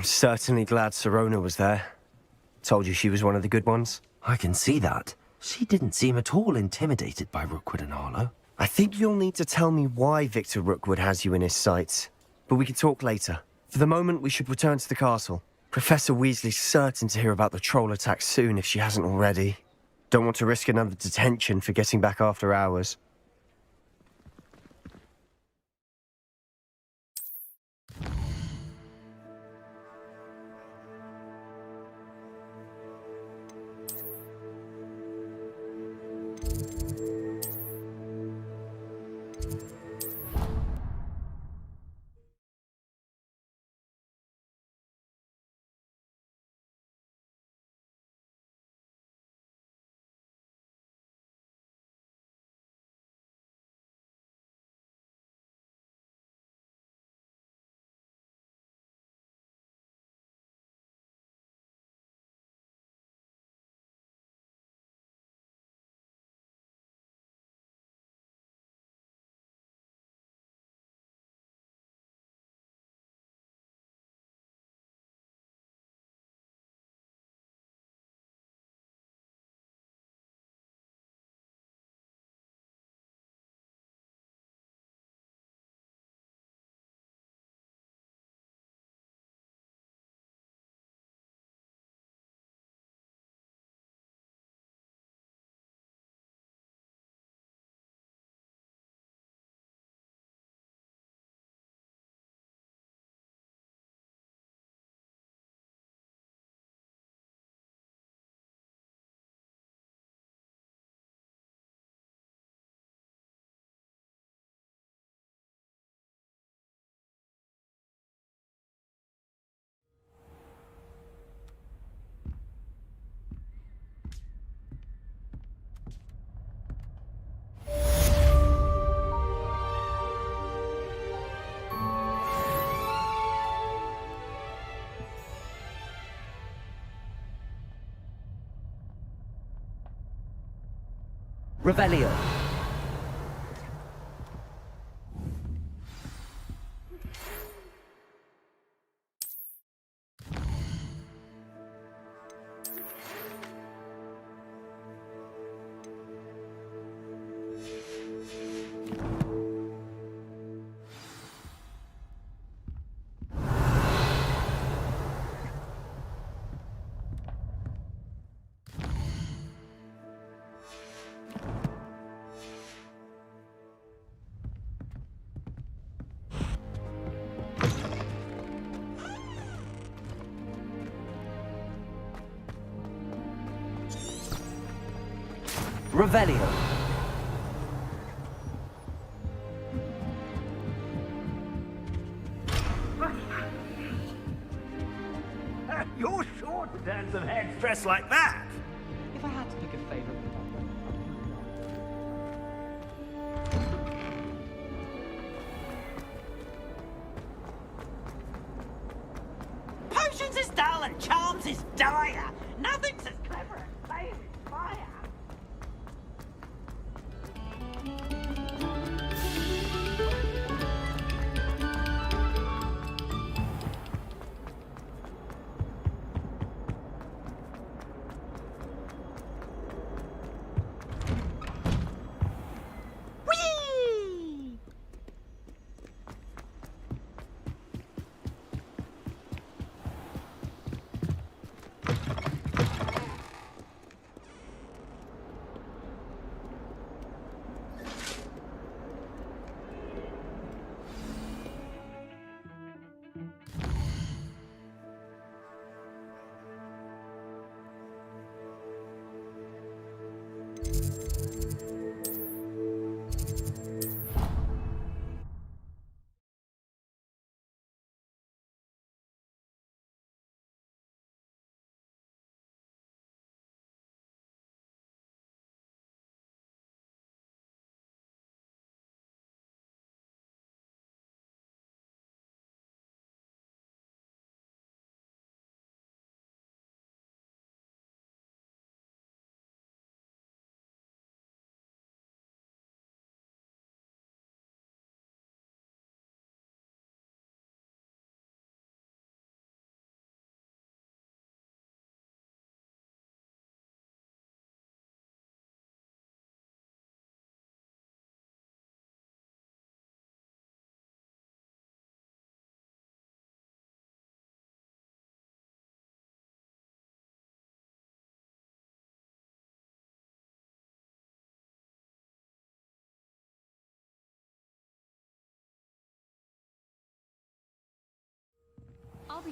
I'm certainly glad Sirona was there. Told you she was one of the good ones. I can see that. She didn't seem at all intimidated by Rookwood and Harlow. I think you'll need to tell me why Victor Rookwood has you in his sights. But we can talk later. For the moment, we should return to the castle. Professor Weasley's certain to hear about the troll attack soon if she hasn't already. Don't want to risk another detention for getting back after hours. Revelio. Revelio. You're sure to turn some heads dressed like that? If I had to pick a favorite. Potions is dull and charms is dire. Nothing's as clever as playing with fire. Whee!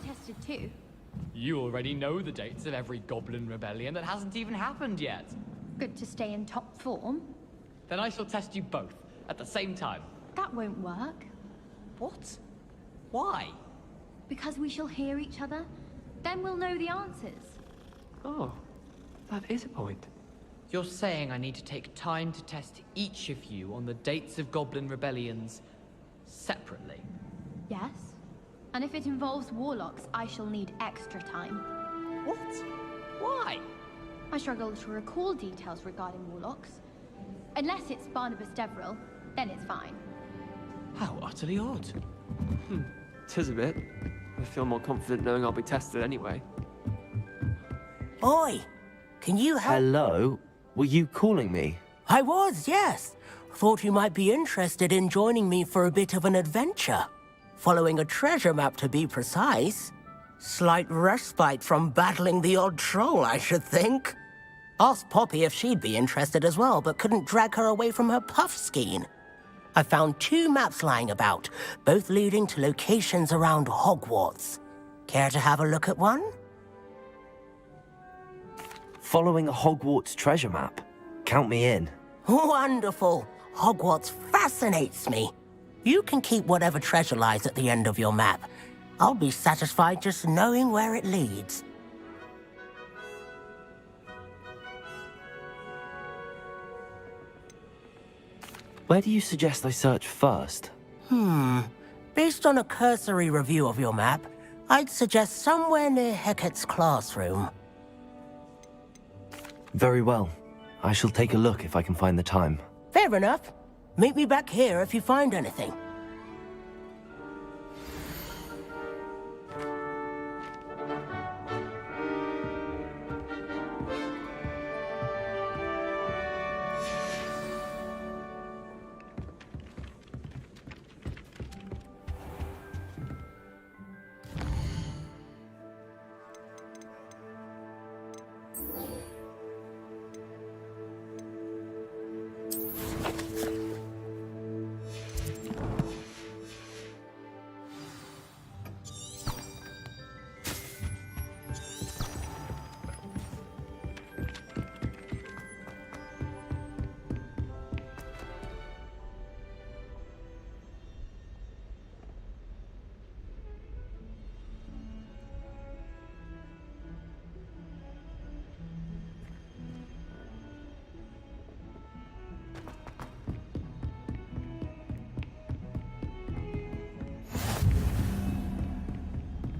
tested too. You already know the dates of every goblin rebellion that hasn't even happened yet. Good to stay in top form. Then I shall test you both at the same time. That won't work, What? Why? because we shall hear each other. Then we'll know the answers. Oh, that is a point. You're saying I need to take time to test each of you on the dates of goblin rebellions separately? Yes? And if it involves warlocks, I shall need extra time. What? Why? I struggle to recall details regarding warlocks. Unless it's Barnabas Deverell, then it's fine. How utterly odd. Tis a bit. I feel more confident knowing I'll be tested anyway. Oi! Can you help? Hello? Were you calling me? I was, yes. Thought you might be interested in joining me for a bit of an adventure. Following a treasure map, to be precise. Slight respite from battling the odd troll, I should think. Asked Poppy if she'd be interested as well, but couldn't drag her away from her puff skein. I found 2 maps lying about, both leading to locations around Hogwarts. Care to have a look at one? Following a Hogwarts treasure map. Count me in. Wonderful. Hogwarts fascinates me. You can keep whatever treasure lies at the end of your map. I'll be satisfied just knowing where it leads. Where do you suggest I search first? Based on a cursory review of your map, I'd suggest somewhere near Hecat's classroom. Very well. I shall take a look if I can find the time. Fair enough. Meet me back here if you find anything.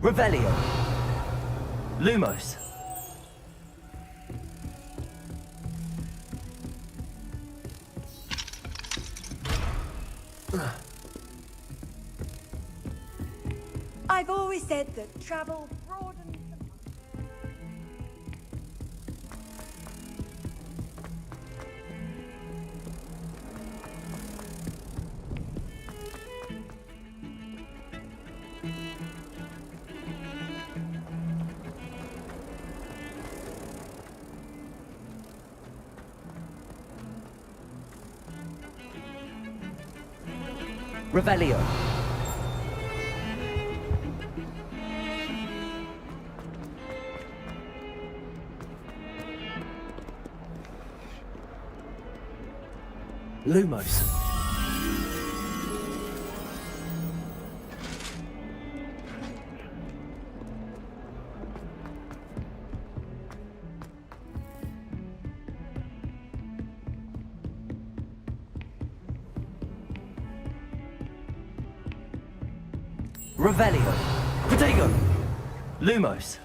Revelio. Lumos. I've always said that travel broadens the... Revelio. Lumos. Revelio. Protego. Lumos.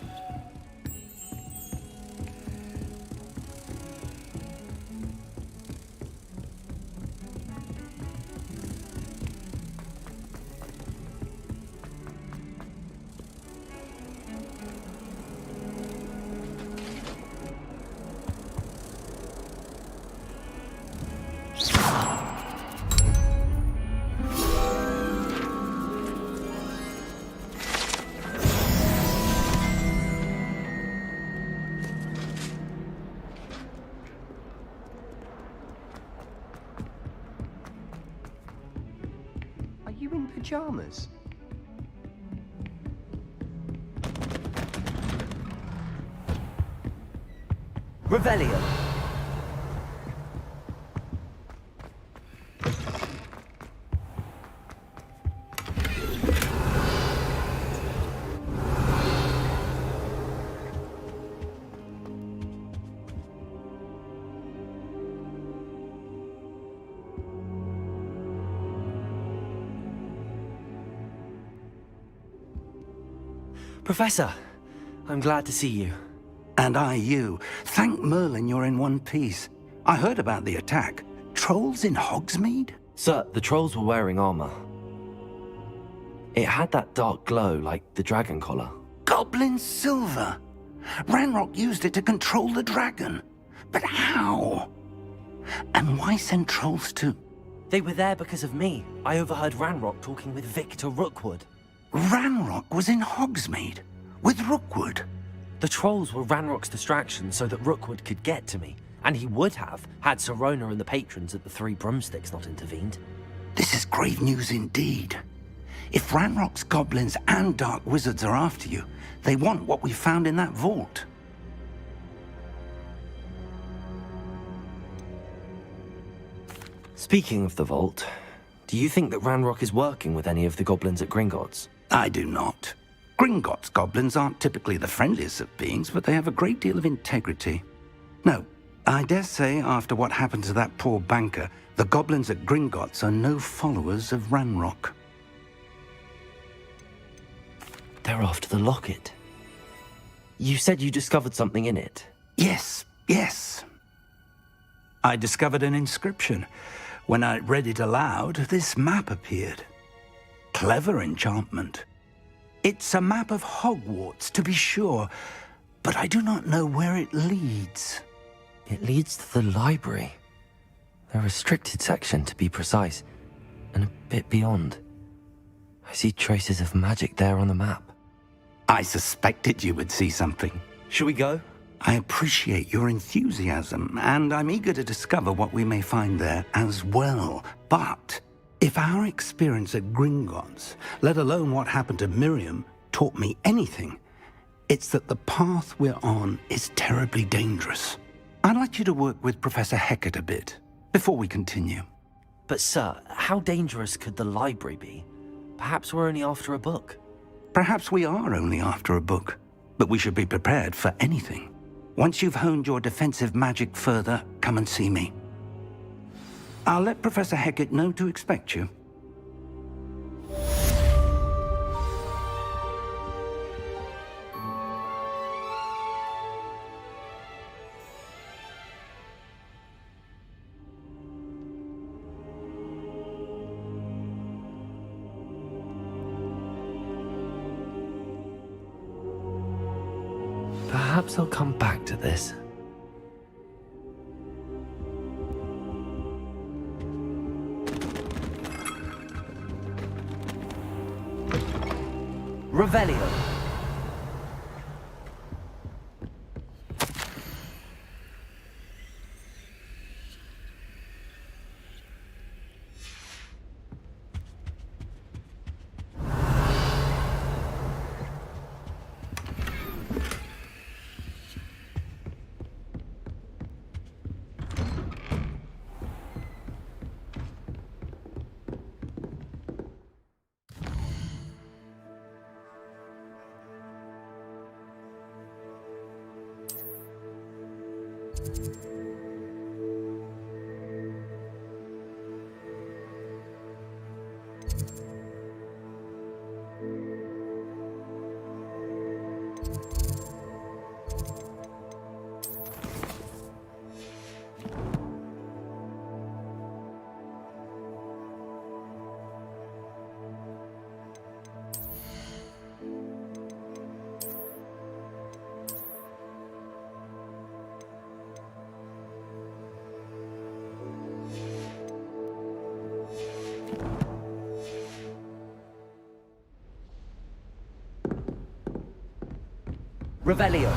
Are you in pajamas? Revelio. Professor, I'm glad to see you. And I you. Thank Merlin you're in one piece. I heard about the attack. Trolls in Hogsmeade? Sir, the trolls were wearing armor. It had that dark glow like the dragon collar. Goblin silver! Ranrock used it to control the dragon. But how? And why send trolls to... They were there because of me. I overheard Ranrock talking with Victor Rookwood. Ranrock was in Hogsmeade? With Rookwood? The trolls were Ranrock's distraction so that Rookwood could get to me. And he would have, had Serona and the patrons at the Three Broomsticks not intervened. This is grave news indeed. If Ranrock's goblins and dark wizards are after you, they want what we found in that vault. Speaking of the vault, do you think that Ranrock is working with any of the goblins at Gringotts? I do not. Gringotts goblins aren't typically the friendliest of beings, but they have a great deal of integrity. No, I dare say after what happened to that poor banker, the goblins at Gringotts are no followers of Ranrock. They're after the locket. You said you discovered something in it. Yes. I discovered an inscription. When I read it aloud, this map appeared. Clever enchantment. It's a map of Hogwarts, to be sure, but I do not know where it leads. It leads to the library. The restricted section, to be precise, and a bit beyond. I see traces of magic there on the map. I suspected you would see something. Shall we go? I appreciate your enthusiasm, and I'm eager to discover what we may find there as well. But if our experience at Gringotts, let alone what happened to Miriam, taught me anything, it's that the path we're on is terribly dangerous. I'd like you to work with Professor Hecat a bit before we continue. But sir, how dangerous could the library be? Perhaps we're only after a book. Perhaps we are only after a book, but we should be prepared for anything. Once you've honed your defensive magic further, come and see me. I'll let Professor Hecat know to expect you. Perhaps I'll come back to this. Revelio. Revelio.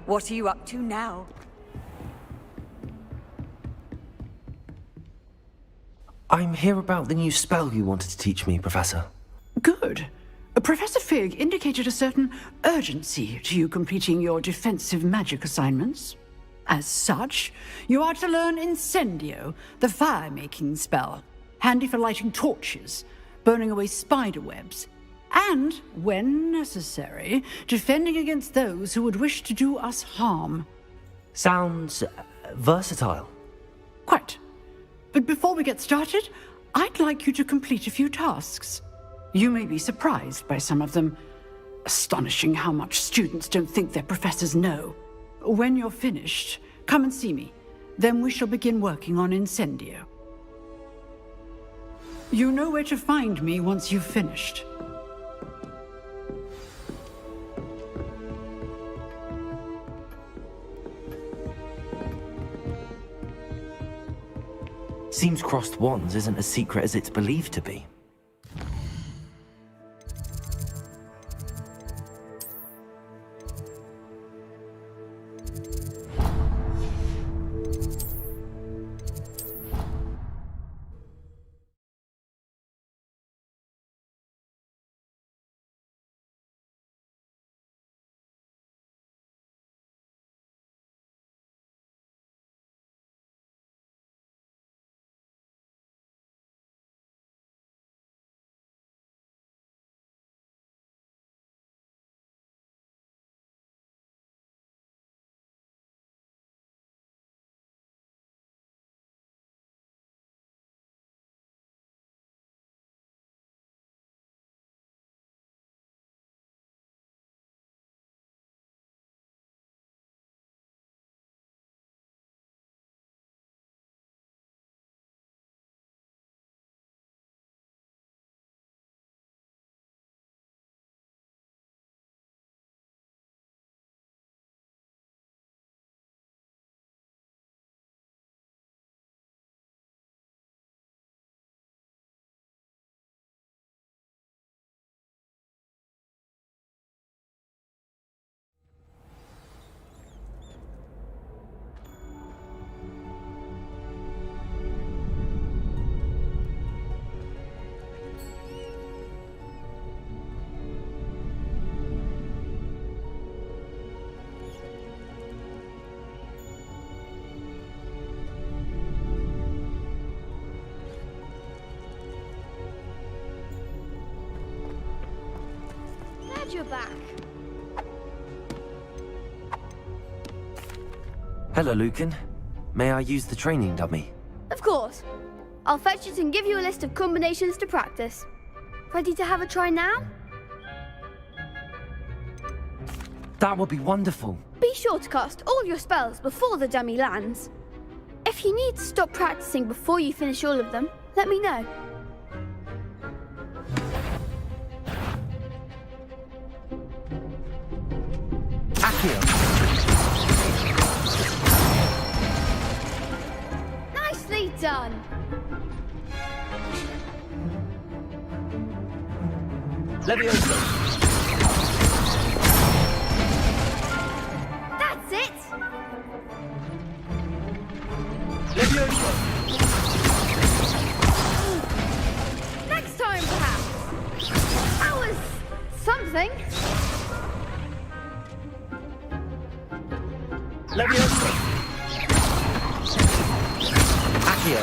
What are you up to now? I'm here about the new spell you wanted to teach me, Professor. Good. Professor Fig indicated a certain urgency to you completing your defensive magic assignments. As such, you are to learn Incendio, the fire-making spell, handy for lighting torches, burning away spider webs, and, when necessary, defending against those who would wish to do us harm. Sounds versatile. Quite. But before we get started, I'd like you to complete a few tasks. You may be surprised by some of them. Astonishing how much students don't think their professors know. When you're finished, come and see me. Then we shall begin working on Incendio. You know where to find me once you've finished. Seems crossed wands isn't as secret as it's believed to be. You're back. Hello, Lucan. May I use the training dummy? Of course. I'll fetch it and give you a list of combinations to practice. Ready to have a try now? That would be wonderful. Be sure to cast all your spells before the dummy lands. If you need to stop practicing before you finish all of them, let me know. Nicely done. Leviosa. That's it. Leviosa. Next time, perhaps. That was something. Leviosa. Accio.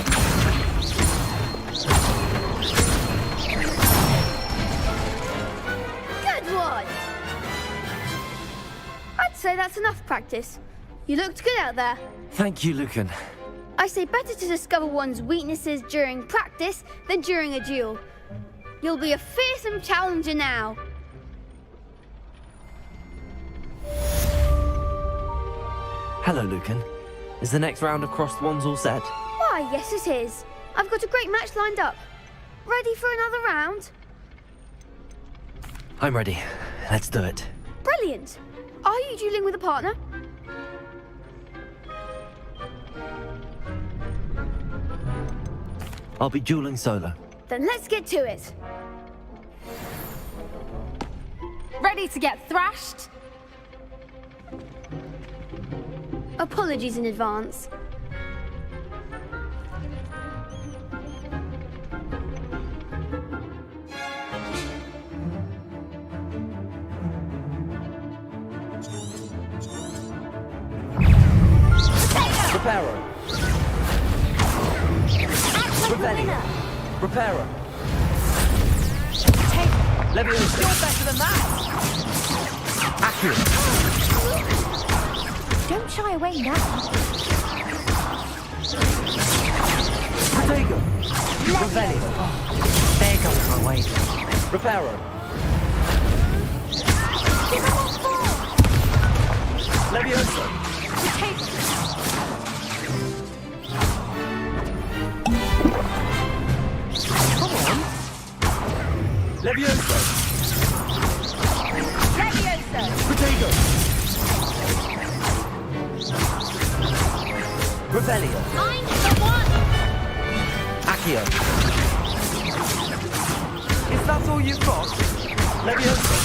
Good one. I'd say that's enough practice. You looked good out there. Thank you, Lucan. I say better to discover one's weaknesses during practice than during a duel. You'll be a fearsome challenger now. Hello, Lucan. Is the next round of crossed wands all set? Why, yes it is. I've got a great match lined up. Ready for another round? I'm ready. Let's do it. Brilliant. Are you dueling with a partner? I'll be dueling solo. Then let's get to it. Ready to get thrashed? Apologies in advance. Reparo. Revelio. Reparo. Leviosa. You're better than that! Accurate. Don't shy away now. Protego. Revelio. There goes my way. Reparo. Leviosa. Come on. Leviosa. Leviosa! Protego. Revelio. I'm the one! Accio. Is that all you've got? Leviosa.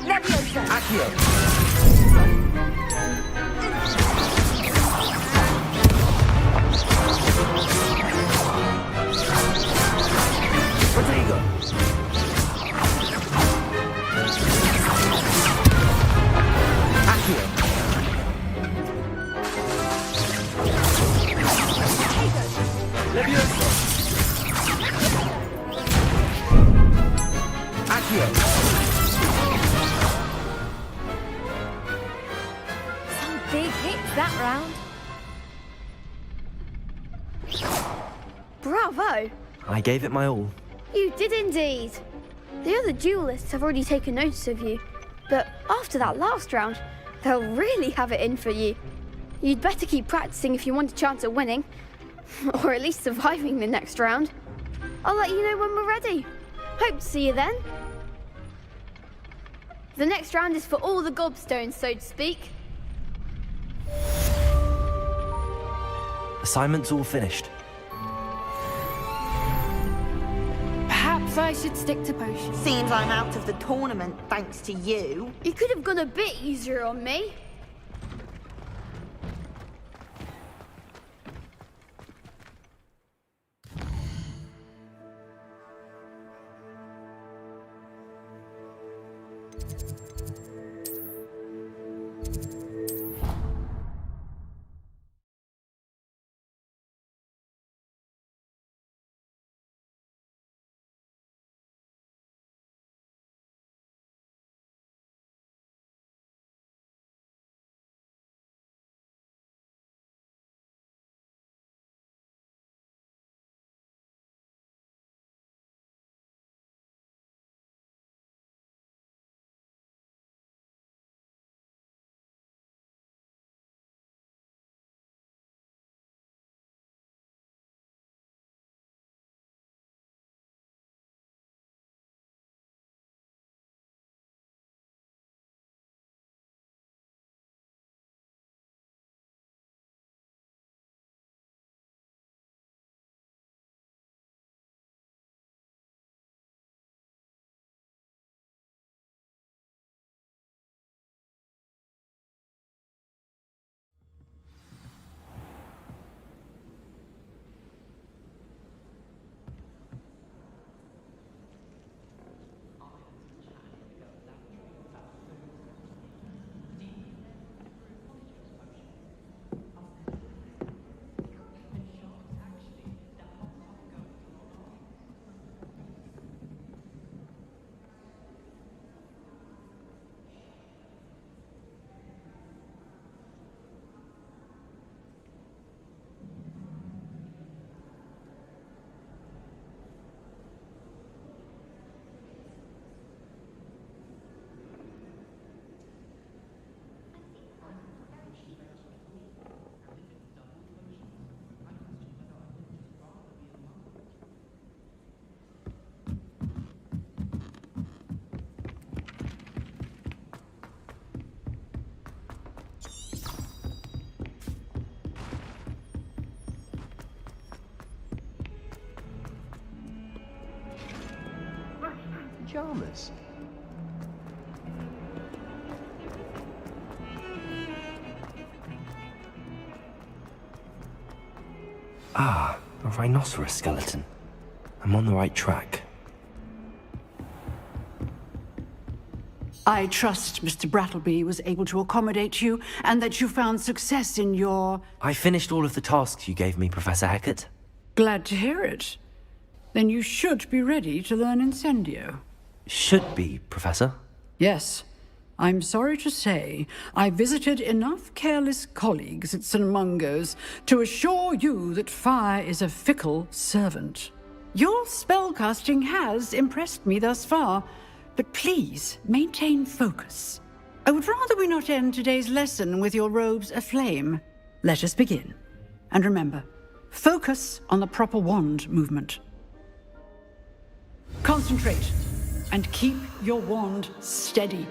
Leviosa! Accio. Protego. Accio. Leviosa. Accio. Some big hits that round. Bravo! I gave it my all. You did indeed. The other duelists have already taken notice of you, but after that last round, they'll really have it in for you. You'd better keep practicing if you want a chance at winning, or at least surviving the next round. I'll let you know when we're ready. Hope to see you then. The next round is for all the gobstones, so to speak. Assignment's all finished. Perhaps I should stick to potions. Seems I'm out of the tournament thanks to you. You could have gone a bit easier on me. pyjamas. Ah, a rhinoceros skeleton. I'm on the right track. I trust Mr. Brattleby was able to accommodate you and that you found success in your... I finished all of the tasks you gave me, Professor Hecat. Glad to hear it. Then you should be ready to learn Incendio. Should be, Professor. Yes. I'm sorry to say, I visited enough careless colleagues at St. Mungo's to assure you that fire is a fickle servant. Your spellcasting has impressed me thus far, but please maintain focus. I would rather we not end today's lesson with your robes aflame. Let us begin. And remember, focus on the proper wand movement. Concentrate and keep your wand steady.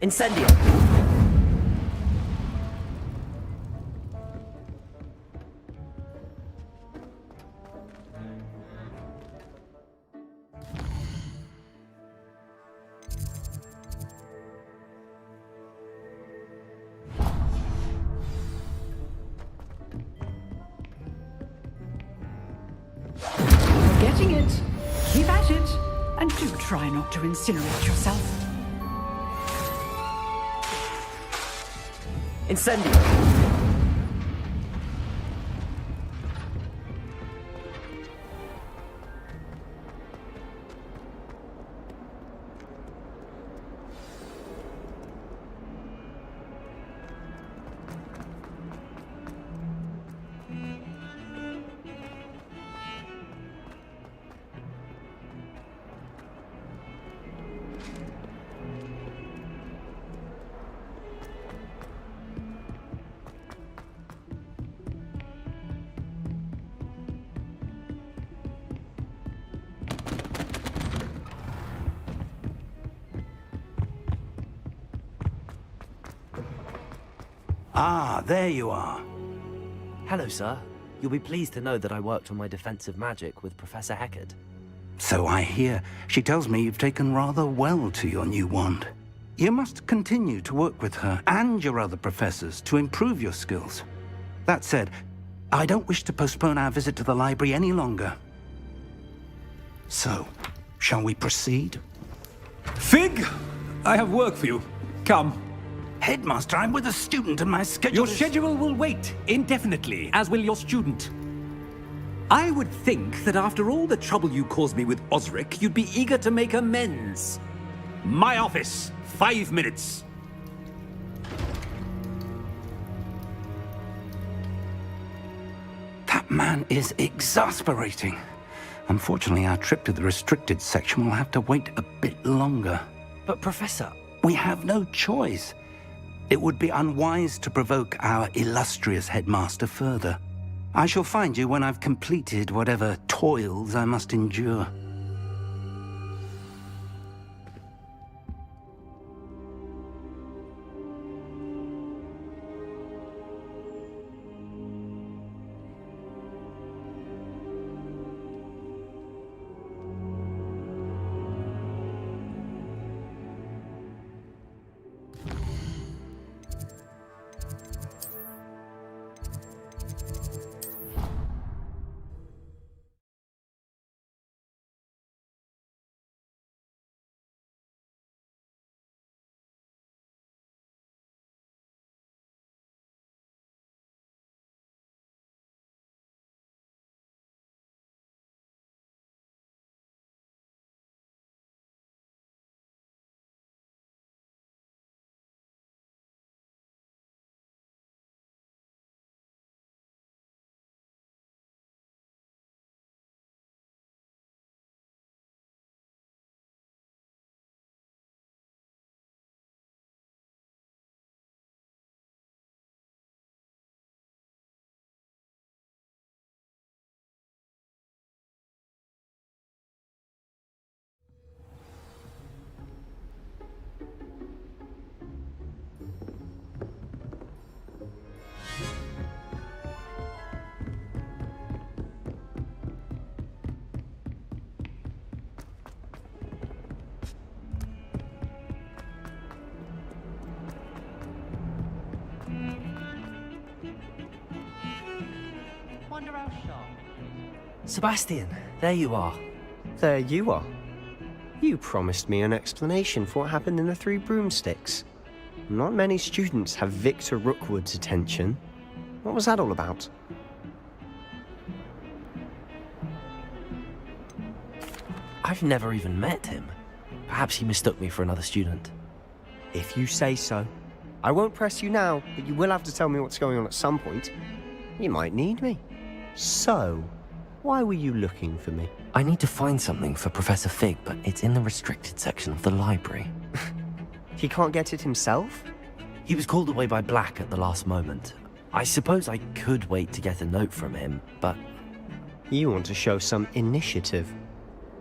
Incendio! Getting it. Keep at it. And do try not to incinerate yourself. Incendio! Ah, there you are. Hello, sir. You'll be pleased to know that I worked on my defensive magic with Professor Hecat. So I hear. She tells me you've taken rather well to your new wand. You must continue to work with her and your other professors to improve your skills. That said, I don't wish to postpone our visit to the library any longer. So, shall we proceed? Fig! I have work for you. Come. Headmaster, I'm with a student and my schedule Your schedule will wait indefinitely, as will your student. I would think that after all the trouble you caused me with Osric, you'd be eager to make amends. My office, 5 minutes. That man is exasperating. Unfortunately, our trip to the restricted section will have to wait a bit longer. But, Professor... We have no choice. It would be unwise to provoke our illustrious headmaster further. I shall find you when I've completed whatever toils I must endure. under our shop. Sebastian, there you are. There you are. You promised me an explanation for what happened in the Three Broomsticks. Not many students have Victor Rookwood's attention. What was that all about? I've never even met him. Perhaps he mistook me for another student. If you say so. I won't press you now, but you will have to tell me what's going on at some point. You might need me. So, why were you looking for me? I need to find something for Professor Fig, but it's in the restricted section of the library. He can't get it himself? He was called away by Black at the last moment. I suppose I could wait to get a note from him, but... You want to show some initiative.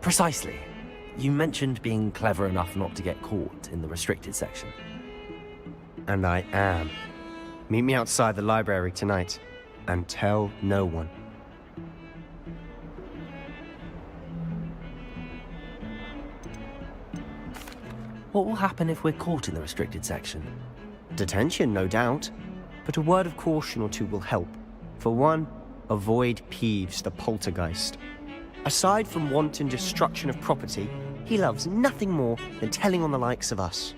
Precisely. You mentioned being clever enough not to get caught in the restricted section. And I am. Meet me outside the library tonight, and tell no one. What will happen if we're caught in the restricted section? Detention, no doubt. But a word of caution or two will help. For one, avoid Peeves the poltergeist. Aside from wanton destruction of property, he loves nothing more than telling on the likes of us.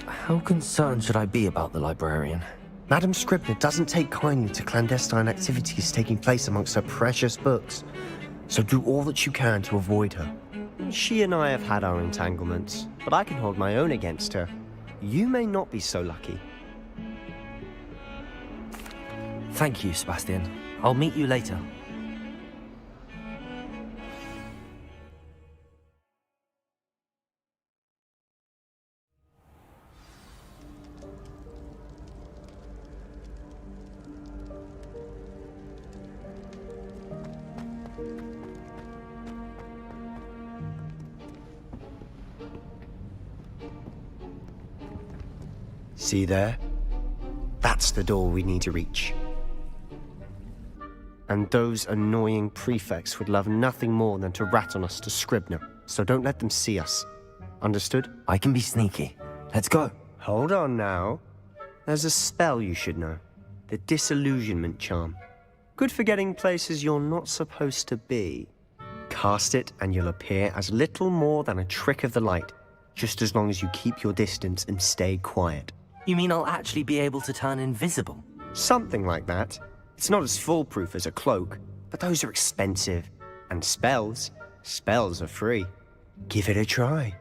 How concerned should I be about the librarian? Madam Scribner doesn't take kindly to clandestine activities taking place amongst her precious books, so do all that you can to avoid her. She and I have had our entanglements, but I can hold my own against her. You may not be so lucky. Thank you, Sebastian. I'll meet you later. See there? That's the door we need to reach. And those annoying prefects would love nothing more than to rat on us to Scribner, so don't let them see us. Understood? I can be sneaky. Let's go. Hold on now. There's a spell you should know. The Disillusionment Charm. Good for getting places you're not supposed to be. Cast it and you'll appear as little more than a trick of the light, just as long as you keep your distance and stay quiet. You mean I'll actually be able to turn invisible? Something like that. It's not as foolproof as a cloak, but those are expensive. And spells are free. Give it a try.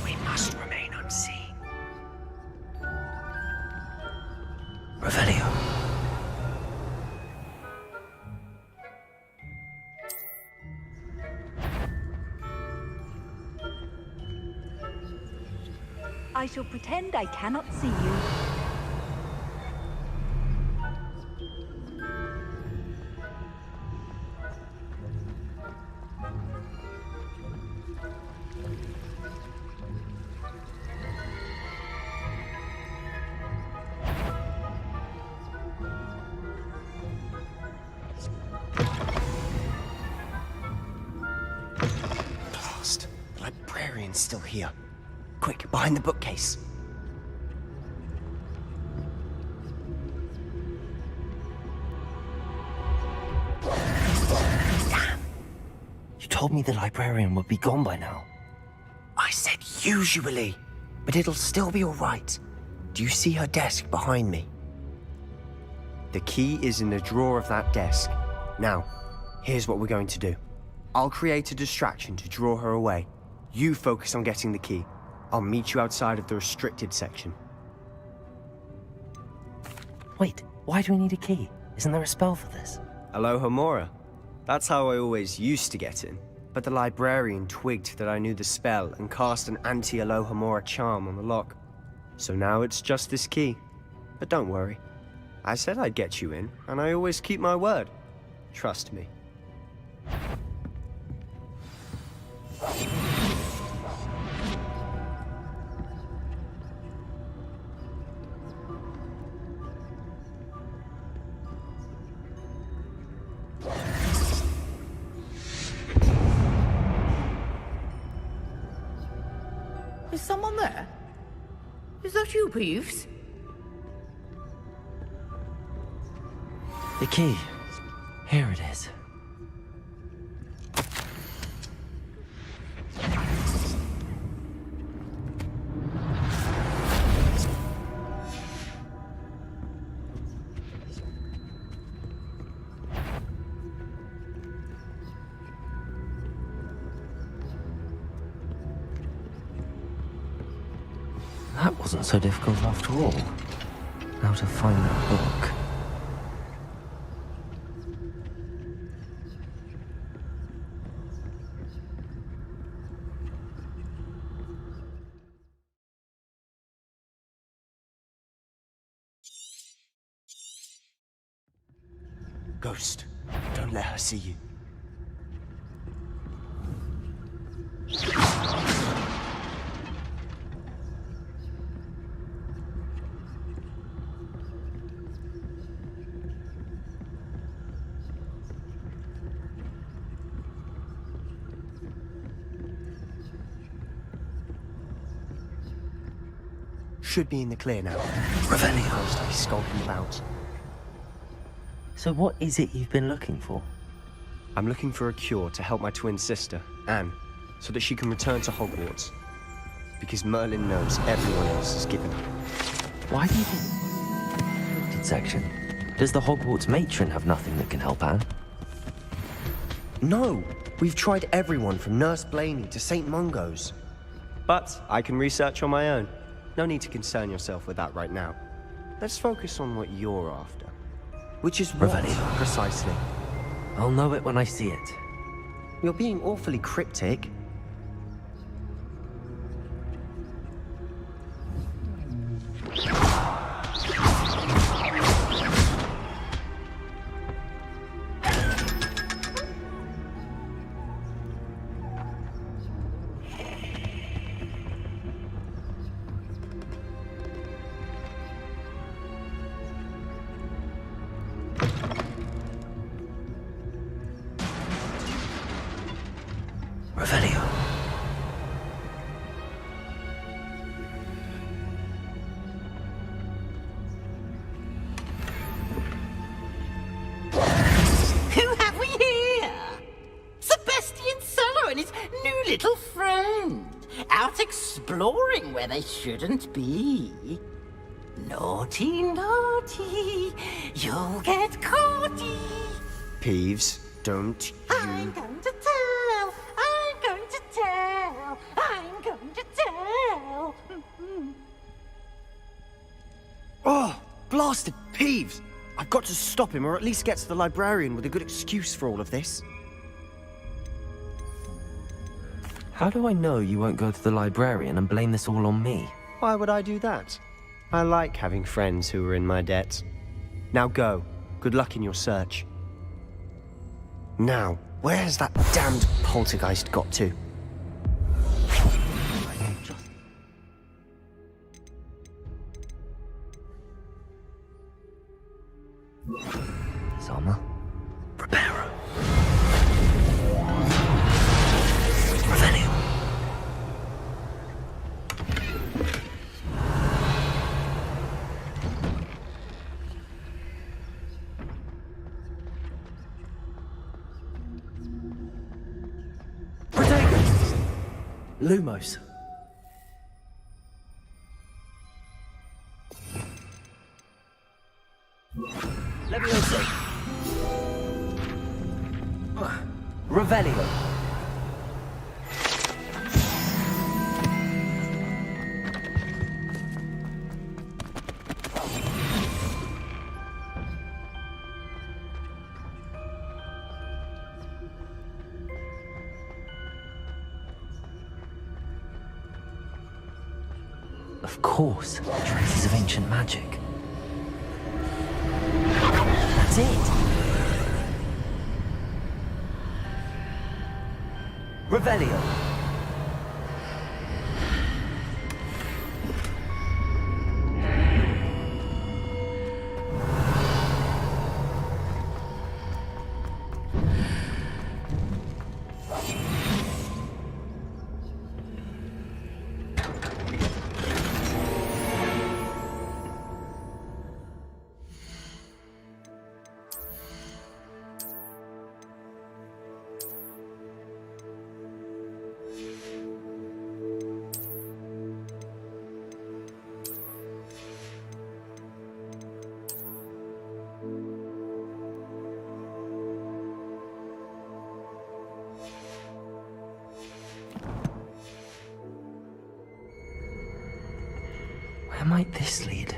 We must remain unseen. Revelio. I shall pretend I cannot see you. Blast. The librarian's still here. Quick, behind the bookcase. Damn. You told me the librarian would be gone by now. I said usually, but it'll still be all right. Do you see her desk behind me? The key is in the drawer of that desk. Now, here's what we're going to do. I'll create a distraction to draw her away. You focus on getting the key. I'll meet you outside of the restricted section. Wait, why do we need a key? Isn't there a spell for this? Alohomora. That's how I always used to get in. But the librarian twigged that I knew the spell and cast an anti-Alohomora charm on the lock. So now it's just this key. But don't worry. I said I'd get you in, and I always keep my word. Trust me. Is someone there? Is that you, Peeves? The key. Here it is. That wasn't so difficult after all. Now to find that book. Ghost, don't let her see you. Should be in the clear now. Revelio. Ghost, he's skulking about. So what is it you've been looking for? I'm looking for a cure to help my twin sister, Anne, so that she can return to Hogwarts. Because Merlin knows everyone else is given up. Why do you think... Restricted section? Does the Hogwarts matron have nothing that can help Anne? No! We've tried everyone from Nurse Blaney to St. Mungo's. But I can research on my own. No need to concern yourself with that right now. Let's focus on what you're after. Which is what, Revelio. precisely? I'll know it when I see it. You're being awfully cryptic. Revelio. Who have we here? Sebastian Solo and his new little friend. Out exploring where they shouldn't be. Naughty, naughty. You'll get caughty. Peeves, don't you... I'm going to tell. I'm going to tell. I'm going to tell. Oh, blasted Peeves! I've got to stop him, or at least get to the librarian with a good excuse for all of this. How do I know you won't go to the librarian and blame this all on me? Why would I do that? I like having friends who are in my debt. Now go. Good luck in your search. Now, where has that damned poltergeist got to? Selma. Preparo. Revelio. Lumos. Leviosa. Revelio. Of course, traces of ancient magic. That's it. Revelio. Where might this lead?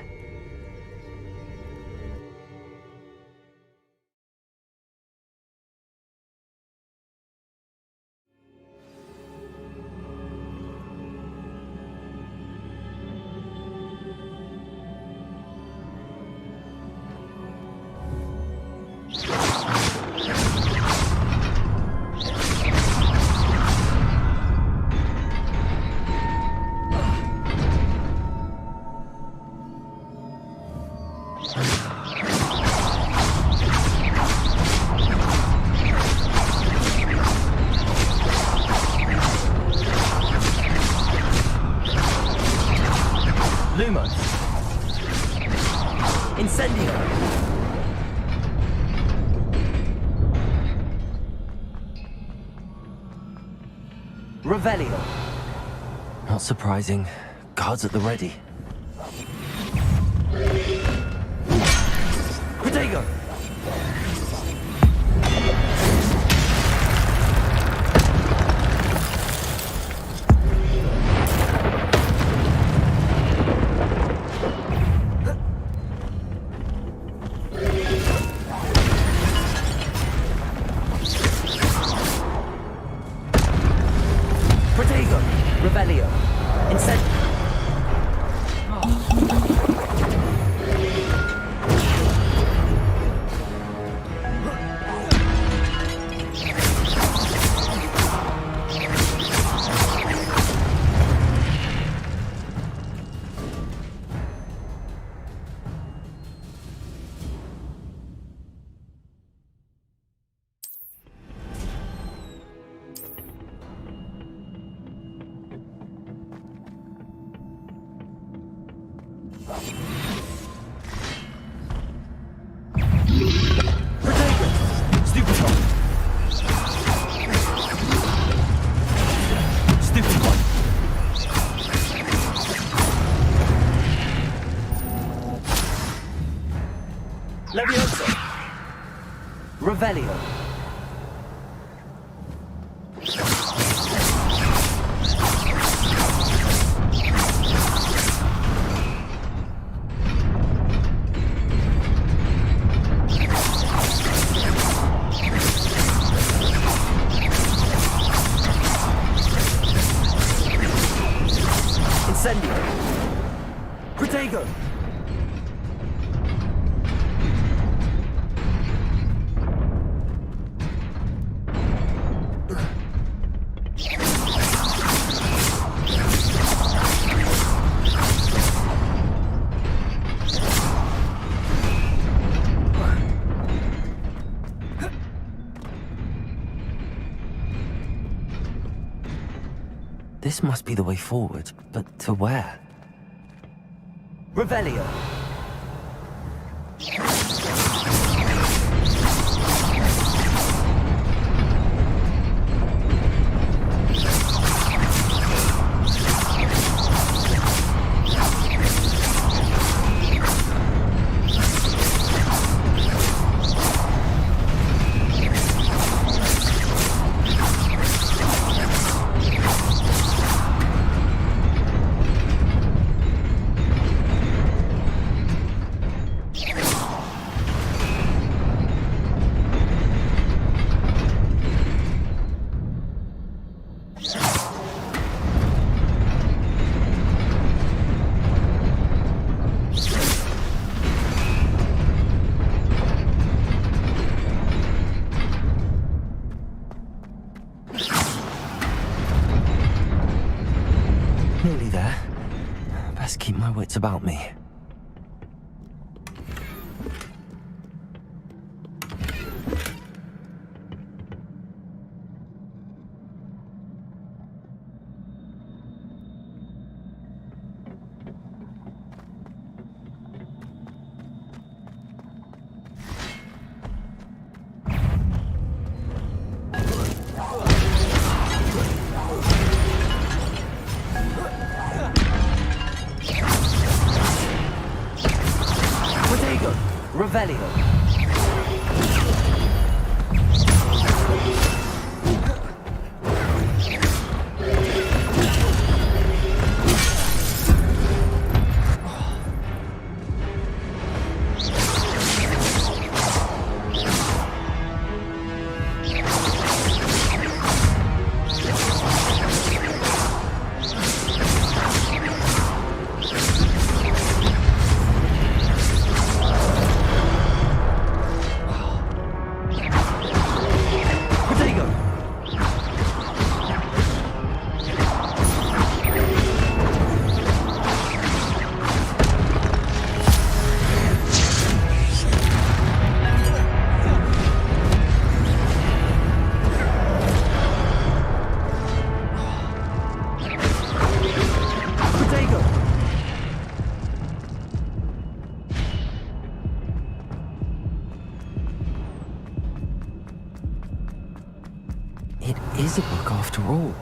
Lumos. Incendio. Revelio. Not surprising. Guards at the ready. Protego. Protego. Revelio. Incendio. Leviosa. Revelio. Incendio. Protego. This must be the way forward, but to where? Revelio. wits about me. Revelio. It is a book after all.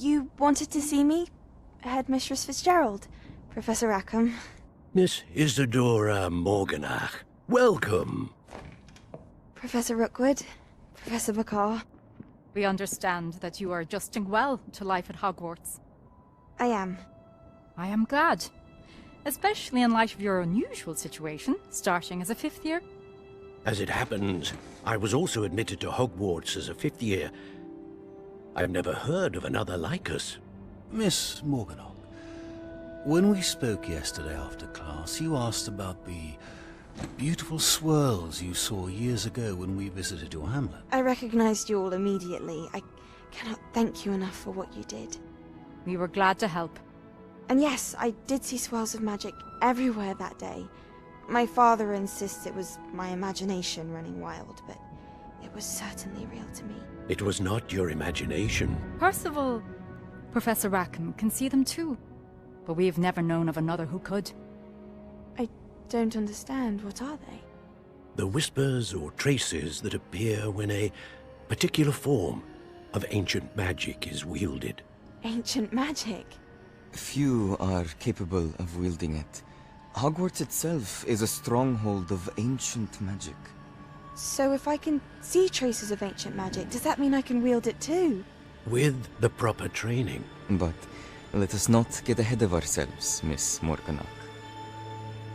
You wanted to see me? Headmistress Fitzgerald, Professor Rackham. Miss Isadora Morganach, welcome. Professor Rookwood, Professor Bakar. We understand that you are adjusting well to life at Hogwarts. I am. I am glad. Especially in light of your unusual situation, starting as a 5th year. As it happens, I was also admitted to Hogwarts as a 5th year. I've never heard of another like us. Miss Morganach, when we spoke yesterday after class, you asked about the beautiful swirls you saw years ago when we visited your hamlet. I recognized you all immediately. I cannot thank you enough for what you did. We were glad to help. And yes, I did see swirls of magic everywhere that day. My father insists it was my imagination running wild, but It was certainly real to me. It was not your imagination. Percival, Professor Rackham can see them too. But we've never known of another who could. I don't understand. What are they? The whispers or traces that appear when a particular form of ancient magic is wielded. Ancient magic? Few are capable of wielding it. Hogwarts itself is a stronghold of ancient magic. So if I can see traces of ancient magic, does that mean I can wield it too? With the proper training. But let us not get ahead of ourselves, Miss Morganach.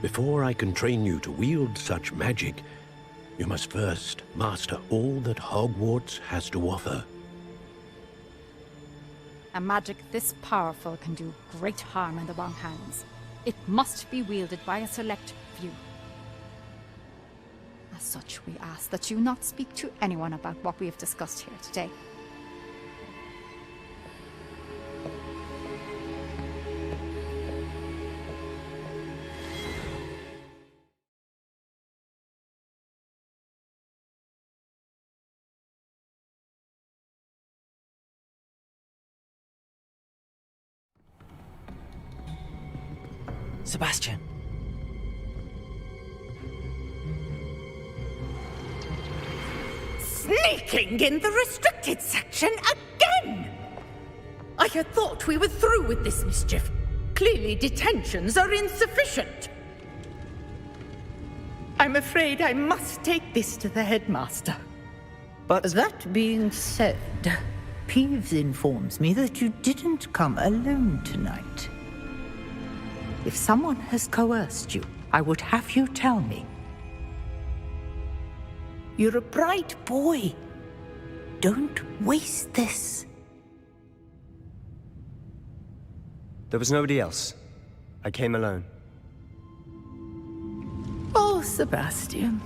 Before I can train you to wield such magic, you must first master all that Hogwarts has to offer. A magic this powerful can do great harm in the wrong hands. It must be wielded by a select few. As such, we ask that you not speak to anyone about what we have discussed here today. Sebastian. Sneaking in the restricted section again! I had thought we were through with this mischief. Clearly detentions are insufficient. I'm afraid I must take this to the headmaster. But that being said, Peeves informs me that you didn't come alone tonight. If someone has coerced you, I would have you tell me. You're a bright boy. Don't waste this. there was nobody else. I came alone. Oh, Sebastian.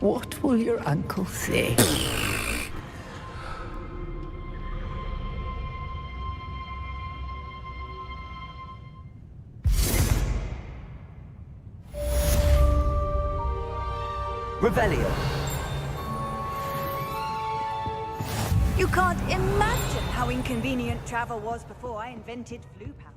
What will your uncle say? Revelio. You can't imagine how inconvenient travel was before I invented flu powder.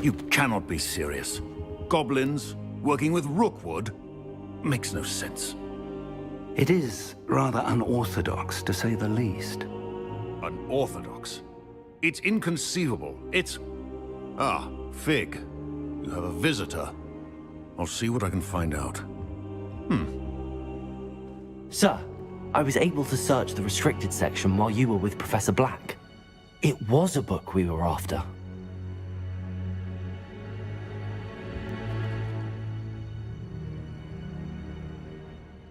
You cannot be serious. Goblins, Working with Rookwood? Makes no sense. It is rather unorthodox, to say the least. Unorthodox? It's inconceivable. It's... Ah, Fig. You have a visitor. I'll see what I can find out. Sir, I was able to search the restricted section while you were with Professor Black. It was a book we were after.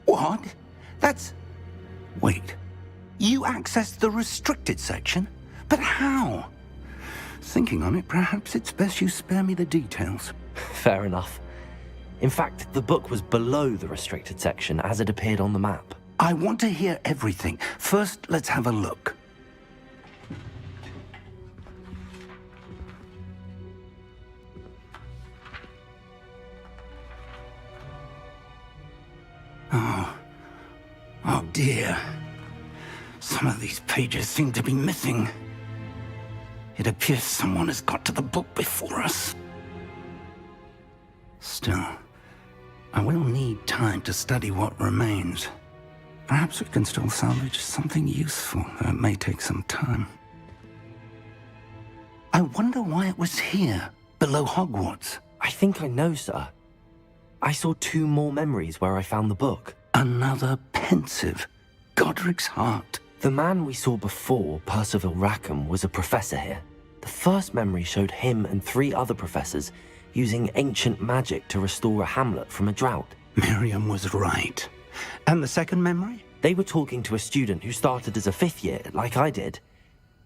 What? That's... Wait. You accessed the restricted section? But how? Thinking on it, perhaps it's best you spare me the details. Fair enough. In fact, the book was below the restricted section as it appeared on the map. I want to hear everything. First, let's have a look. Oh dear. Some of these pages seem to be missing. It appears someone has got to the book before us. Still, I will need time to study what remains. Perhaps we can still salvage something useful, though it may take some time. I wonder why it was here, below Hogwarts. I think I know, sir. I saw 2 more memories where I found the book. Another pensive. Godric's heart. The man we saw before, Percival Rackham, was a professor here. The first memory showed him and 3 other professors using ancient magic to restore a hamlet from a drought. Miriam was right. And the second memory? They were talking to a student who started as a 5th year, like I did.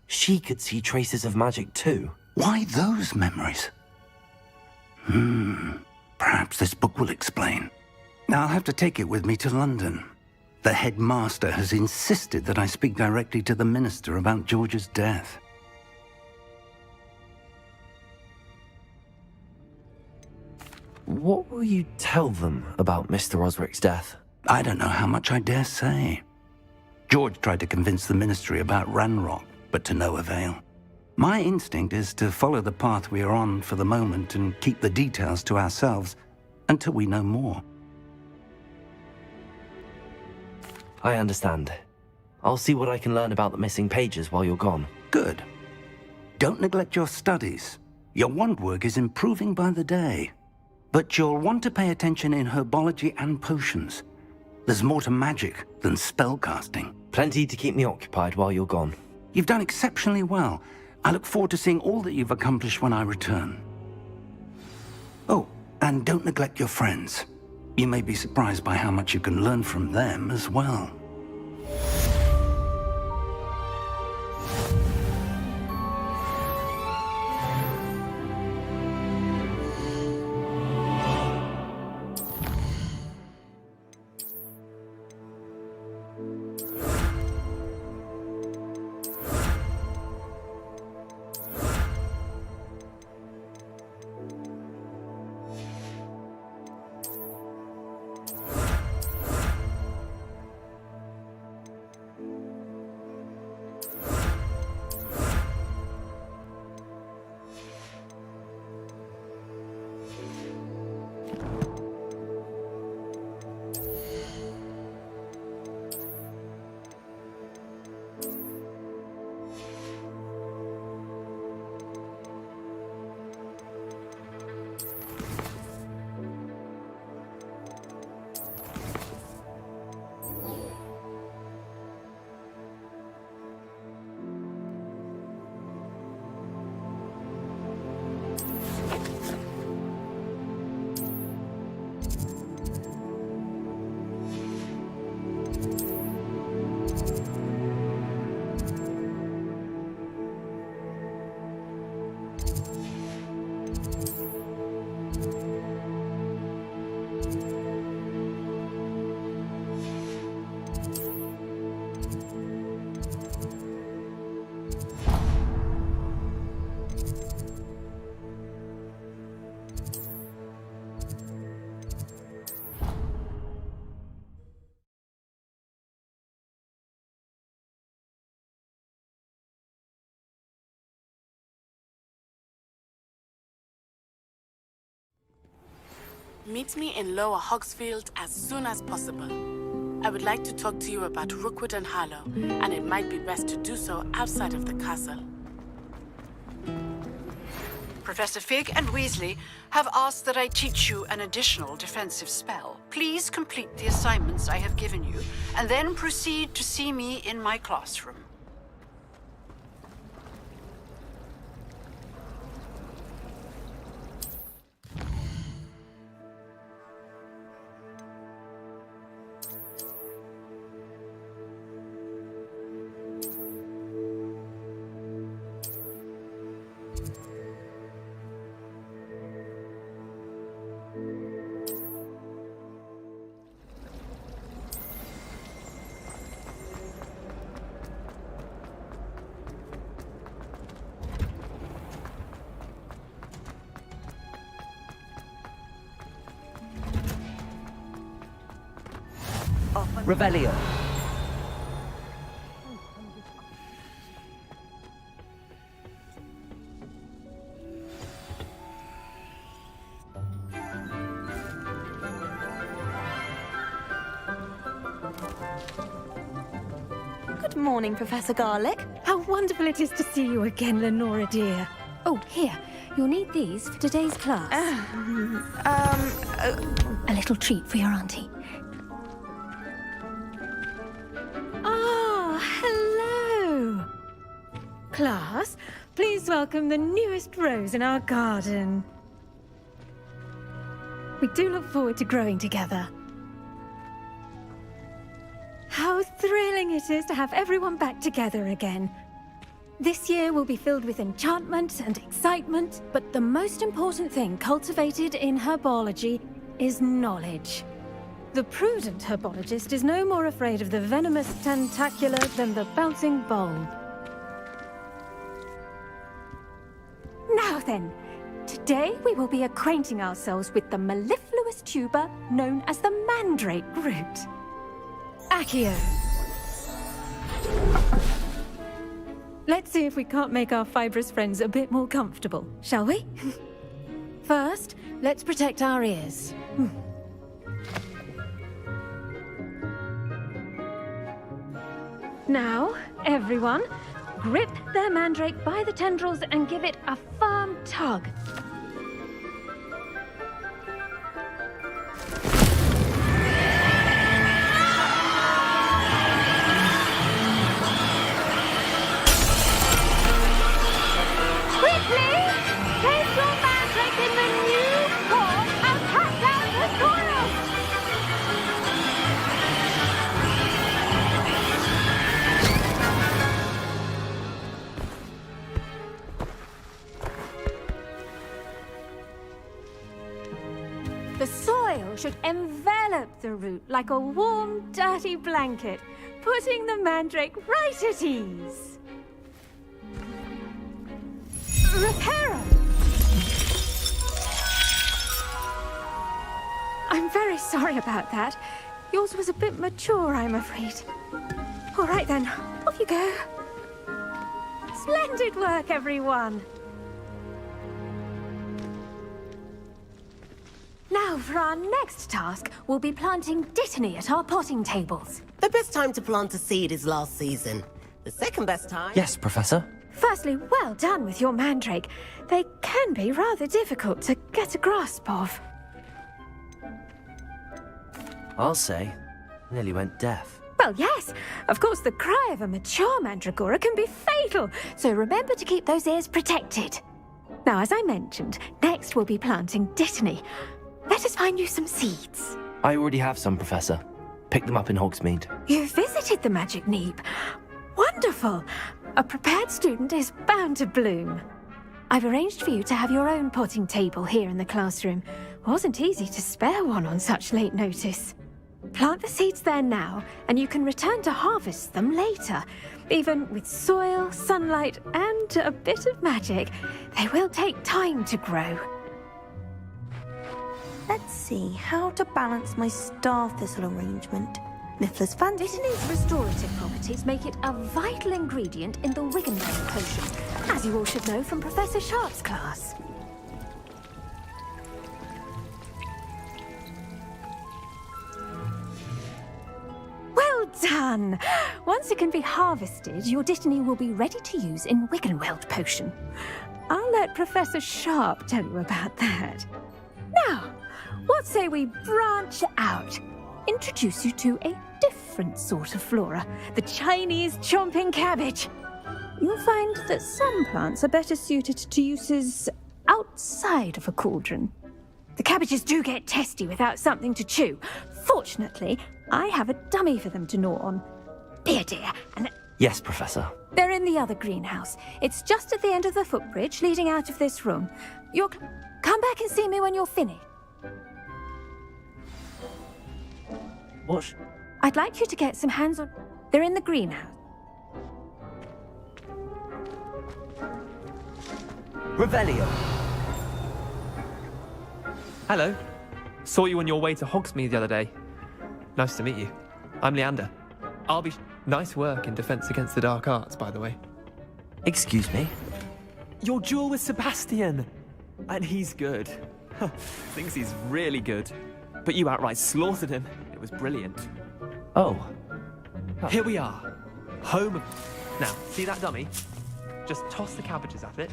She could see traces of magic too. Why those memories? Perhaps this book will explain. Now I'll have to take it with me to London. The headmaster has insisted that I speak directly to the minister about George's death. What will you tell them about Mr. Osric's death? I don't know how much I dare say. George tried to convince the ministry about Ranrock, but to no avail. My instinct is to follow the path we are on for the moment and keep the details to ourselves until we know more. I understand. I'll see what I can learn about the missing pages while you're gone. Good. Don't neglect your studies. Your wand work is improving by the day. But you'll want to pay attention in herbology and potions. There's more to magic than spellcasting. Plenty to keep me occupied while you're gone. You've done exceptionally well. I look forward to seeing all that you've accomplished when I return. Oh, and don't neglect your friends. You may be surprised by how much you can learn from them as well. Meet me in Lower Hogsfield as soon as possible. I would like to talk to you about Rookwood and Harlow, and it might be best to do so outside of the castle. Professor Fig and Weasley have asked that I teach you an additional defensive spell. Please complete the assignments I have given you, and then proceed to see me in my classroom. Revelio. Good morning, Professor Garlick. How wonderful it is to see you again, Lenora dear. Oh, here. You'll need these for today's class. A little treat for your auntie. Ah, hello. Class, please welcome the newest rose in our garden. We do look forward to growing together. How thrilling it is to have everyone back together again. This year will be filled with enchantment and excitement, but the most important thing cultivated in herbology is knowledge. The prudent herbologist is no more afraid of the venomous tentacular than the bouncing bulb. Now then, today we will be acquainting ourselves with the mellifluous tuber known as the mandrake root. Accio. Let's see if we can't make our fibrous friends a bit more comfortable, shall we? First, let's protect our ears. Now, everyone, grip their mandrake by the tendrils and give it a firm tug. Quickly! Place your mandrake in the new pot and cut down the soil! The soil should envelop the root like a warm, dirty blanket, putting the mandrake right at ease. Reparo! I'm very sorry about that. Yours was a bit mature, I'm afraid. All right then, off you go. Splendid work, everyone. Now, for our next task, we'll be planting dittany at our potting tables. The best time to plant a seed is last season. The second best time... Yes, Professor. Firstly, well done with your mandrake. They can be rather difficult to get a grasp of. I'll say, nearly went deaf. Well, yes. Of course, the cry of a mature mandragora can be fatal, so remember to keep those ears protected. Now, as I mentioned, next we'll be planting dittany. Let us find you some seeds. I already have some, Professor. Picked them up in Hogsmeade. You visited the Magic Neep. Wonderful! A prepared student is bound to bloom. I've arranged for you to have your own potting table here in the classroom. Wasn't easy to spare one on such late notice. Plant the seeds there now, and you can return to harvest them later. Even with soil, sunlight, and a bit of magic, they will take time to grow. Let's see how to balance my star thistle arrangement. Miffler's fancy. Dittany's restorative properties make it a vital ingredient in the Wiggenweld potion, as you all should know from Professor Sharp's class. done. Once it can be harvested, your Dittany will be ready to use in Wiggenweld potion. I'll let Professor Sharp tell you about that. Now, what say we branch out? Introduce you to a different sort of flora, the Chinese chomping cabbage. You'll find that some plants are better suited to uses outside of a cauldron. The cabbages do get testy without something to chew. Fortunately, I have a dummy for them to gnaw on. Dear, and Yes, Professor. they're in the other greenhouse. It's just at the end of the footbridge leading out of this room. Come back and see me when you're finished. What? I'd like you to get some hands on... They're in the greenhouse. Revelio. Hello. Saw you on your way to Hogsmeade the other day. Nice to meet you. I'm Leander. I'll be... Nice work in Defense Against the Dark Arts, by the way. Excuse me? Your duel with Sebastian! And he's good. Thinks he's really good. But you outright slaughtered him. It was brilliant. Oh. Here we are. Home of... Now, see that dummy? Just toss the cabbages at it.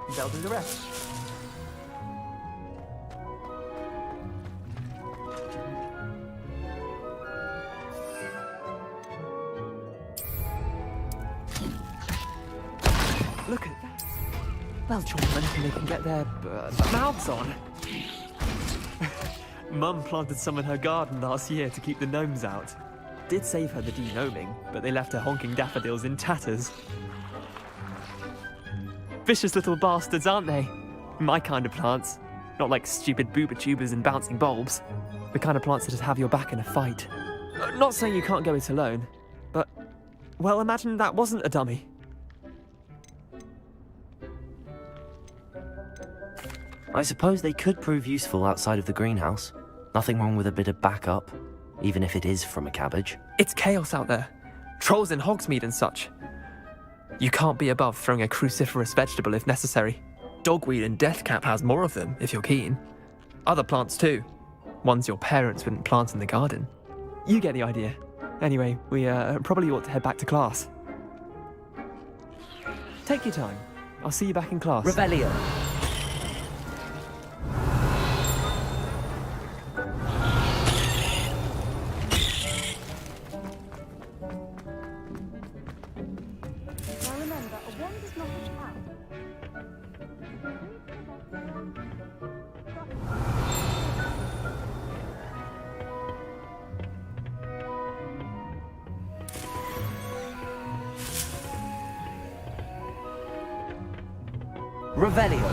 And they'll do the rest. Look at that. They'll chomp anything they can get their mouths on. Mum planted some in her garden last year to keep the gnomes out. Did save her the de-gnoming, but they left her honking daffodils in tatters. Vicious little bastards, aren't they? My kind of plants. Not like stupid booba tubers and bouncing bulbs. The kind of plants that just have your back in a fight. Not saying you can't go it alone, but... Well, imagine that wasn't a dummy. I suppose they could prove useful outside of the greenhouse. Nothing wrong with a bit of backup, even if it is from a cabbage. It's chaos out there. Trolls in Hogsmeade and such. You can't be above throwing a cruciferous vegetable if necessary. Dogweed and deathcap has more of them, if you're keen. Other plants too. Ones your parents wouldn't plant in the garden. You get the idea. Anyway, we probably ought to head back to class. Take your time. I'll see you back in class. Revelio. Revelio.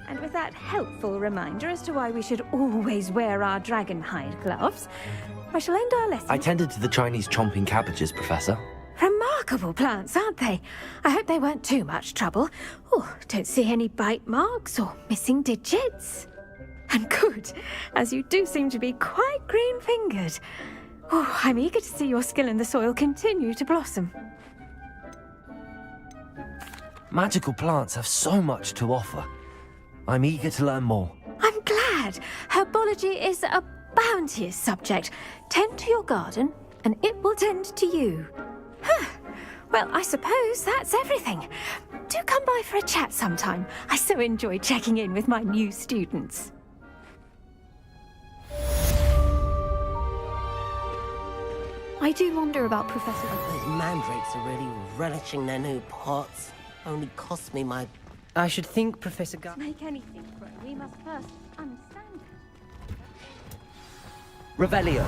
And with that helpful reminder as to why we should always wear our dragon hide gloves, I shall end our lesson. I tended to the Chinese chomping cabbages, Professor. Remarkable plants, aren't they? I hope they weren't too much trouble. Oh, don't see any bite marks or missing digits. And good, as you do seem to be quite green-fingered. Oh, I'm eager to see your skill in the soil continue to blossom. Magical plants have so much to offer. I'm eager to learn more. I'm glad. Herbology is a bounteous subject. Tend to your garden, and it will tend to you. Well, I suppose that's everything. Do come by for a chat sometime. I so enjoy checking in with my new students. I do wonder about Professor... Those mandrakes are really relishing their new pots. Only cost me my... I should think Professor Make anything grow, we must first understand. Revelio.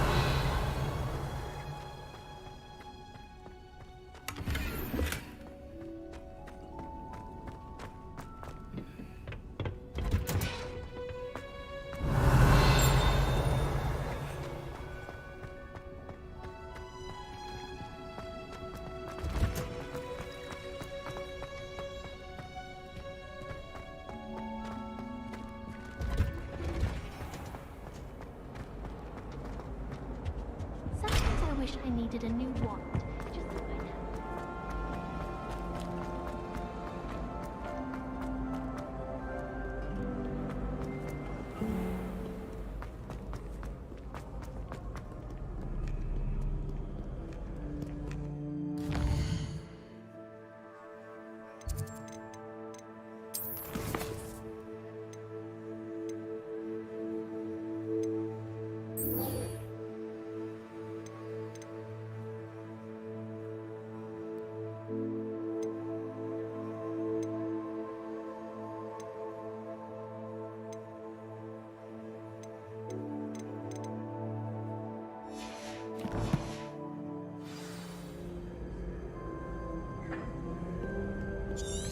needed a new wand. Just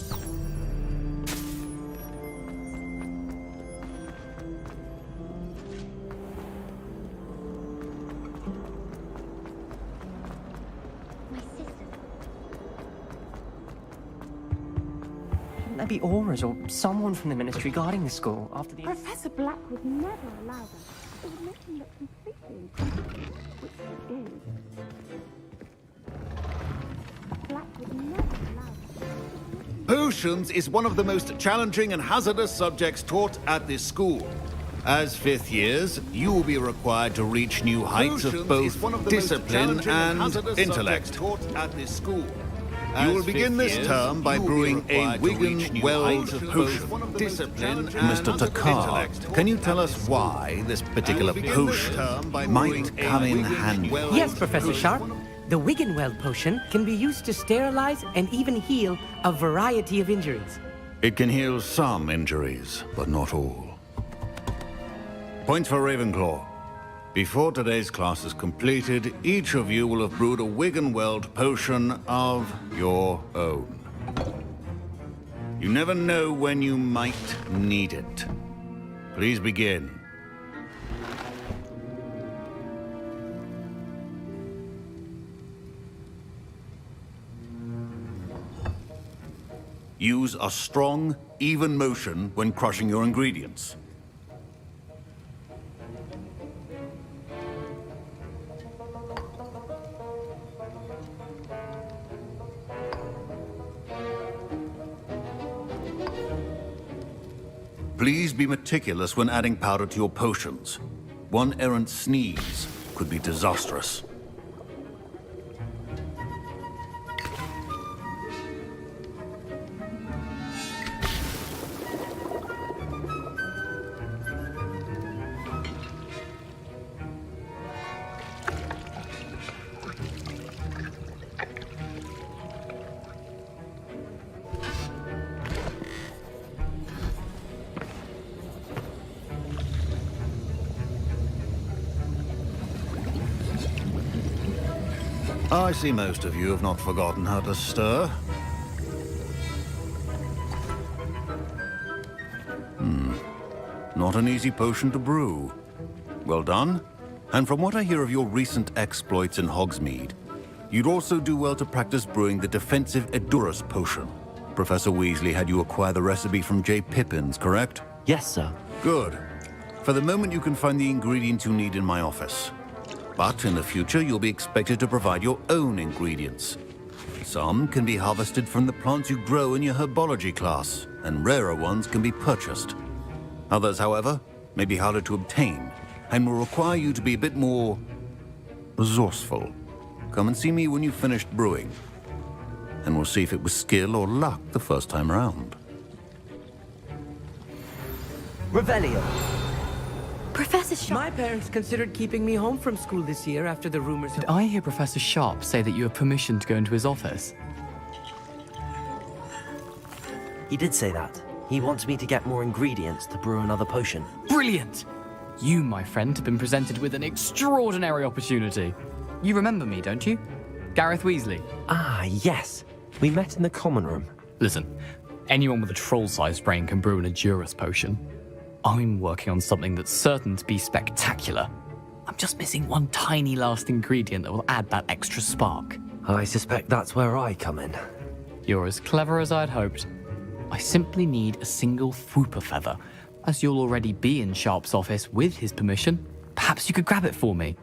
so I know. There be auras or someone from the ministry guarding the school after the... Professor Black would never allow them. It would make them look completely incompetent, which they do. Black would never allow them. Potions is one of the most challenging and hazardous subjects taught at this school. As fifth years, you will be required to reach new heights of both discipline and intellect. Taught at this school. You will begin this term by brewing a Wigan-Weld potion. Mr. Takar, can you tell us why this particular potion might come in handy? Yes, Professor Sharp. The Wigan-Weld potion can be used to sterilize and even heal a variety of injuries. It can heal some injuries, but not all. Point for Ravenclaw. Before today's class is completed, each of you will have brewed a Wigan-Weld potion of your own. You never know when you might need it. Please begin. Use a strong, even motion when crushing your ingredients. Please be meticulous when adding powder to your potions. One errant sneeze could be disastrous. I see most of you have not forgotten how to stir. Not an easy potion to brew. Well done. And from what I hear of your recent exploits in Hogsmeade, you'd also do well to practice brewing the defensive Edurus potion. Professor Weasley had you acquire the recipe from J. Pippins, correct? Yes, sir. Good. For the moment, you can find the ingredients you need in my office. But in the future, you'll be expected to provide your own ingredients. Some can be harvested from the plants you grow in your herbology class, and rarer ones can be purchased. Others, however, may be harder to obtain, and will require you to be a bit more resourceful. Come and see me when you've finished brewing, and we'll see if it was skill or luck the first time around. Revelio. Professor Sharp. My parents considered keeping me home from school this year after the rumors. Did I hear Professor Sharp say that you have permission to go into his office? He did say that. He wants me to get more ingredients to brew another potion. Brilliant! You, my friend, have been presented with an extraordinary opportunity. You remember me, don't you? Gareth Weasley. Ah, yes. We met in the common room. Listen, anyone with a troll-sized brain can brew an Edurus potion. I'm working on something that's certain to be spectacular. I'm just missing one tiny last ingredient that will add that extra spark. I suspect that's where I come in. You're as clever as I'd hoped. I simply need a single Fwooper feather. As you'll already be in Sharp's office with his permission, perhaps you could grab it for me.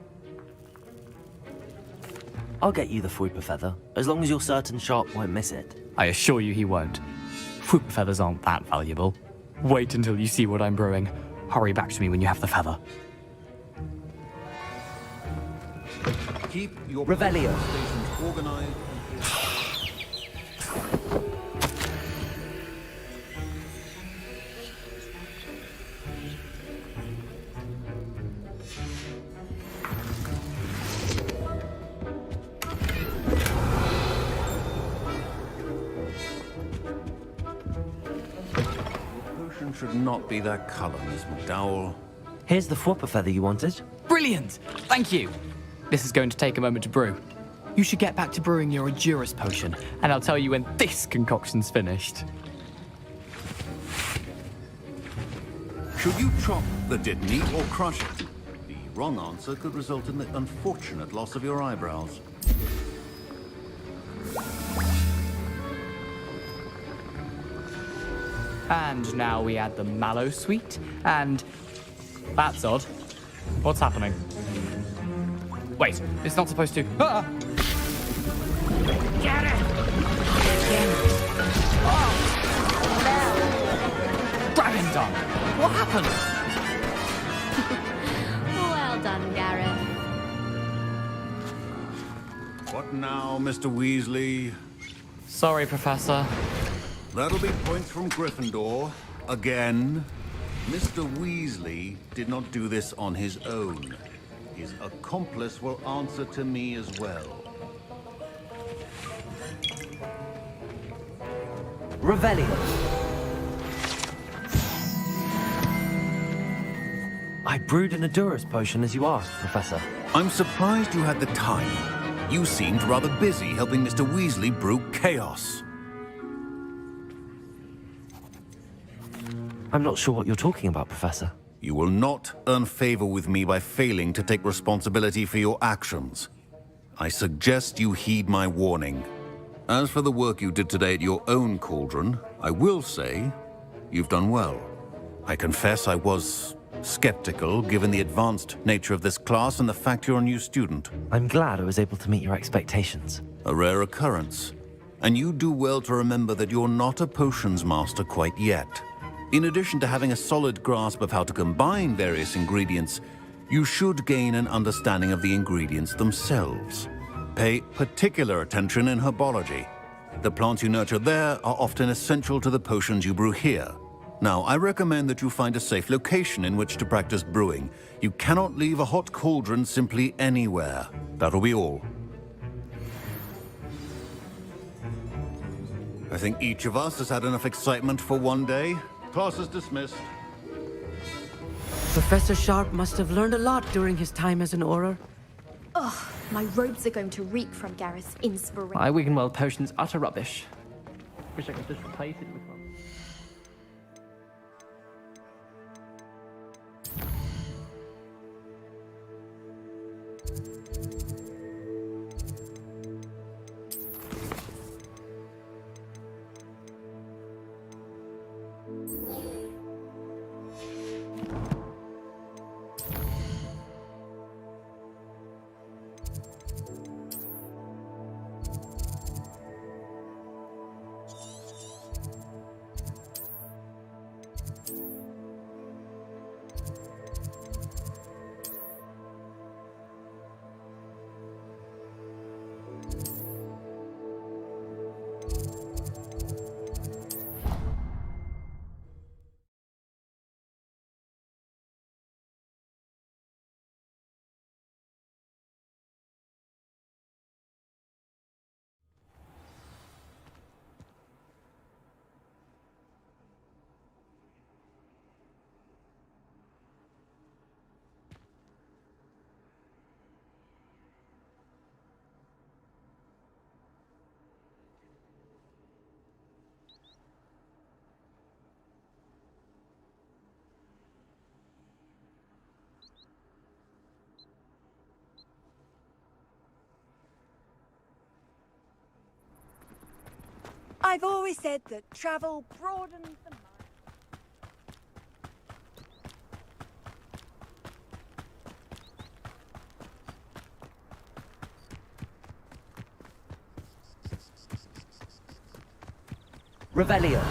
I'll get you the Fwooper feather, as long as you're certain Sharp won't miss it. I assure you he won't. Fwooper feathers aren't that valuable. Wait until you see what I'm brewing. Hurry back to me when you have the feather. Keep your Revelio. stations organized. Should not be that color, Miss McDowell. Here's the Fwooper feather you wanted. Brilliant! Thank you! This is going to take a moment to brew. You should get back to brewing your Endurus potion, and I'll tell you when this concoction's finished. Should you chop the Dittany or crush it? The wrong answer could result in the unfortunate loss of your eyebrows. And now we add the mallow sweet, and... That's odd. What's happening? Wait, it's not supposed to... Ah! Get it! Dragon done! What happened? Well done, Gareth. What now, Mr. Weasley? Sorry, Professor. That'll be points from Gryffindor. Again. Mr. Weasley did not do this on his own. His accomplice will answer to me as well. Revelio. I brewed an Endurus potion as you asked, Professor. I'm surprised you had the time. You seemed rather busy helping Mr. Weasley brew chaos. I'm not sure what you're talking about, Professor. You will not earn favor with me by failing to take responsibility for your actions. I suggest you heed my warning. As for the work you did today at your own cauldron, I will say you've done well. I confess I was skeptical given the advanced nature of this class and the fact you're a new student. I'm glad I was able to meet your expectations. A rare occurrence. And you do well to remember that you're not a potions master quite yet. In addition to having a solid grasp of how to combine various ingredients, you should gain an understanding of the ingredients themselves. Pay particular attention in herbology. The plants you nurture there are often essential to the potions you brew here. Now, I recommend that you find a safe location in which to practice brewing. You cannot leave a hot cauldron simply anywhere. That'll be all. I think each of us has had enough excitement for one day. Class is dismissed. Professor Sharp must have learned a lot during his time as an Auror. Ugh, my robes are going to reek from Gareth's inspiration. My Wiggenweld potion's utter rubbish. Wish I could just replace it with one. I've always said that travel broadens the mind. Revelio.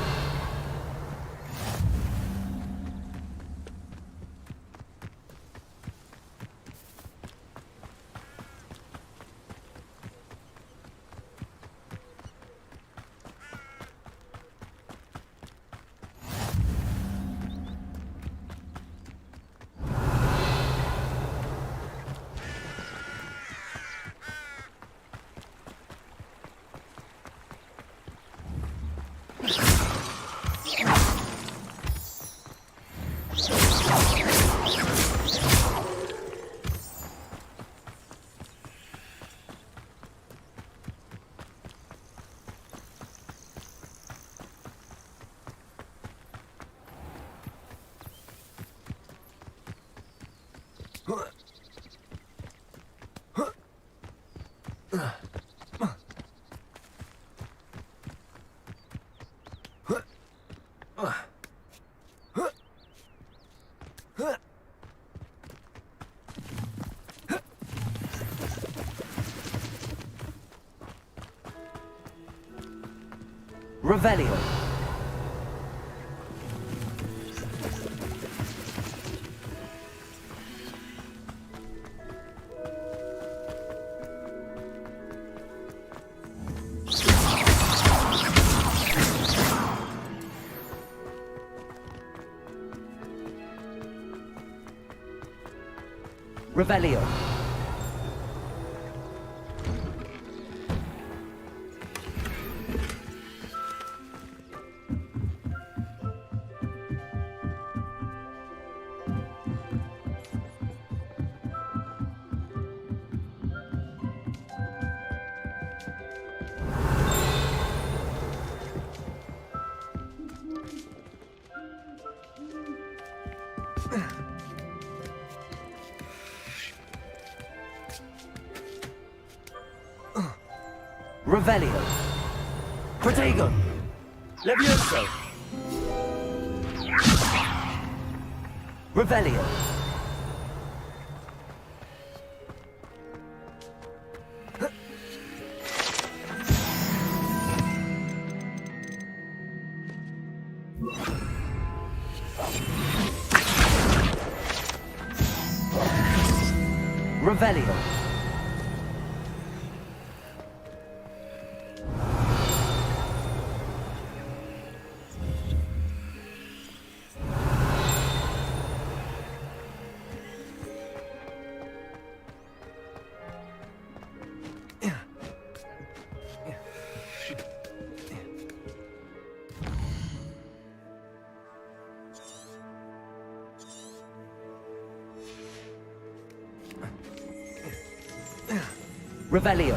Revelio. Revelio. Revelio. Protego. Levioso. Revelio. Revelio. Revelio.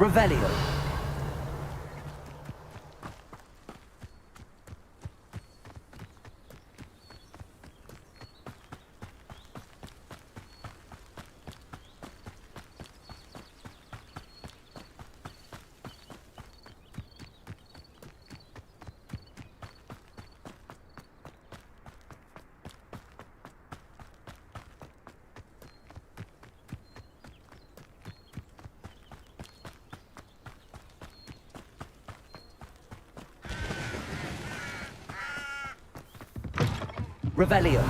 Revelio. Revelio.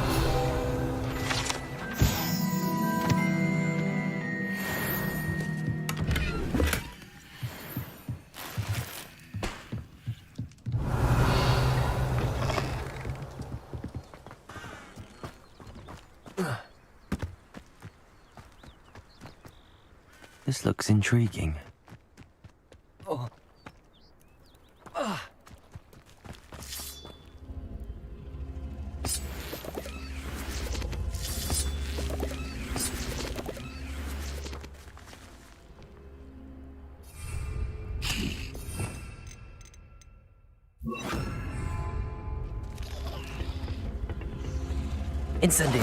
This looks intriguing. Oh. Incendio.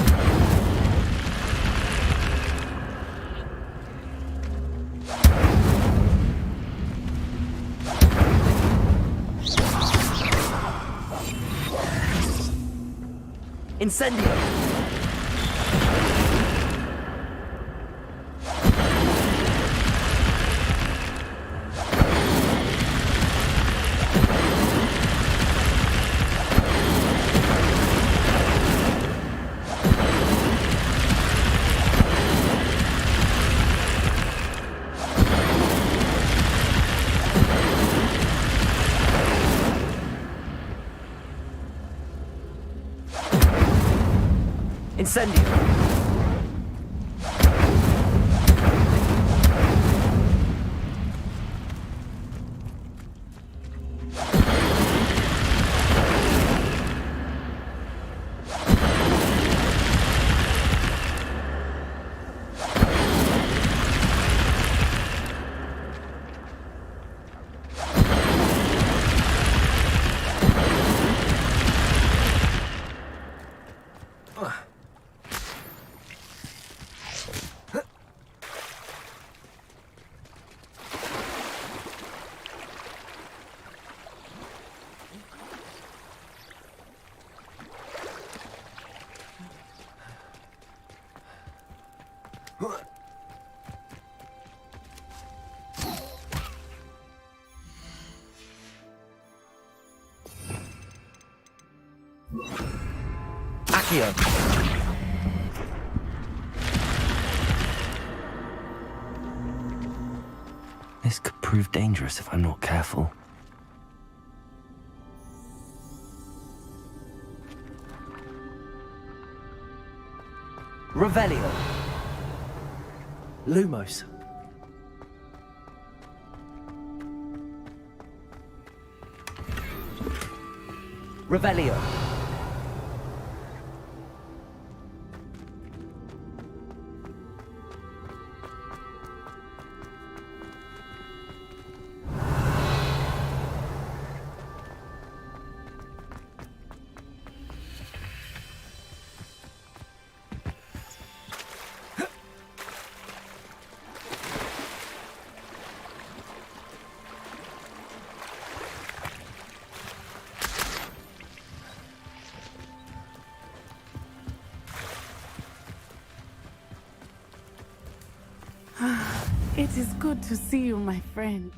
Incendio. Incendio. Accio. This could prove dangerous if I'm not careful. Revelio. Lumos. Revelio. It is good to see you, my friend.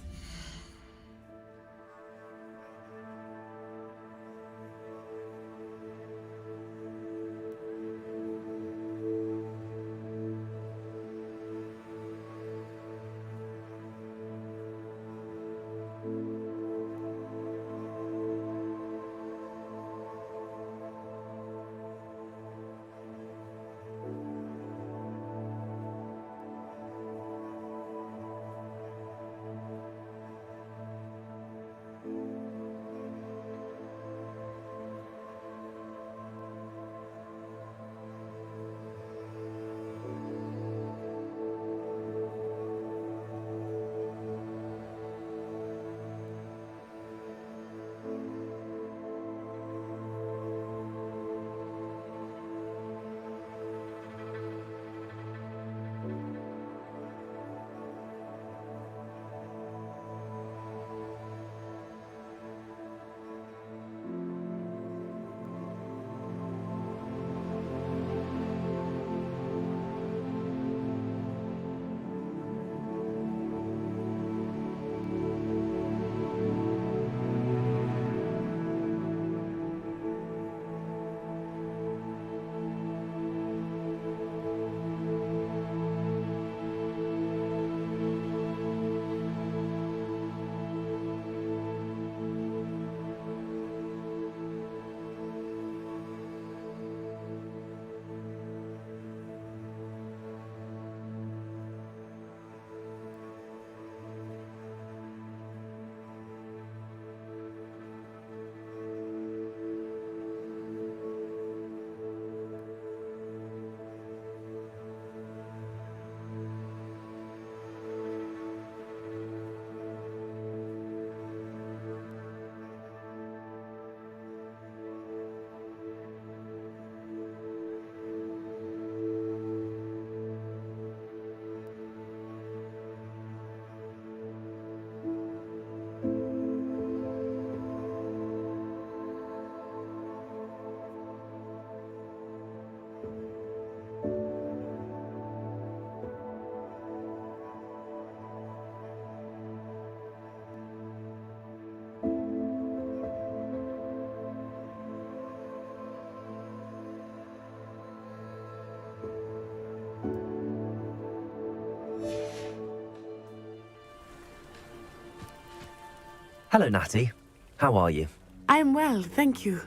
Hello, Natty. How are you? I am well, thank you.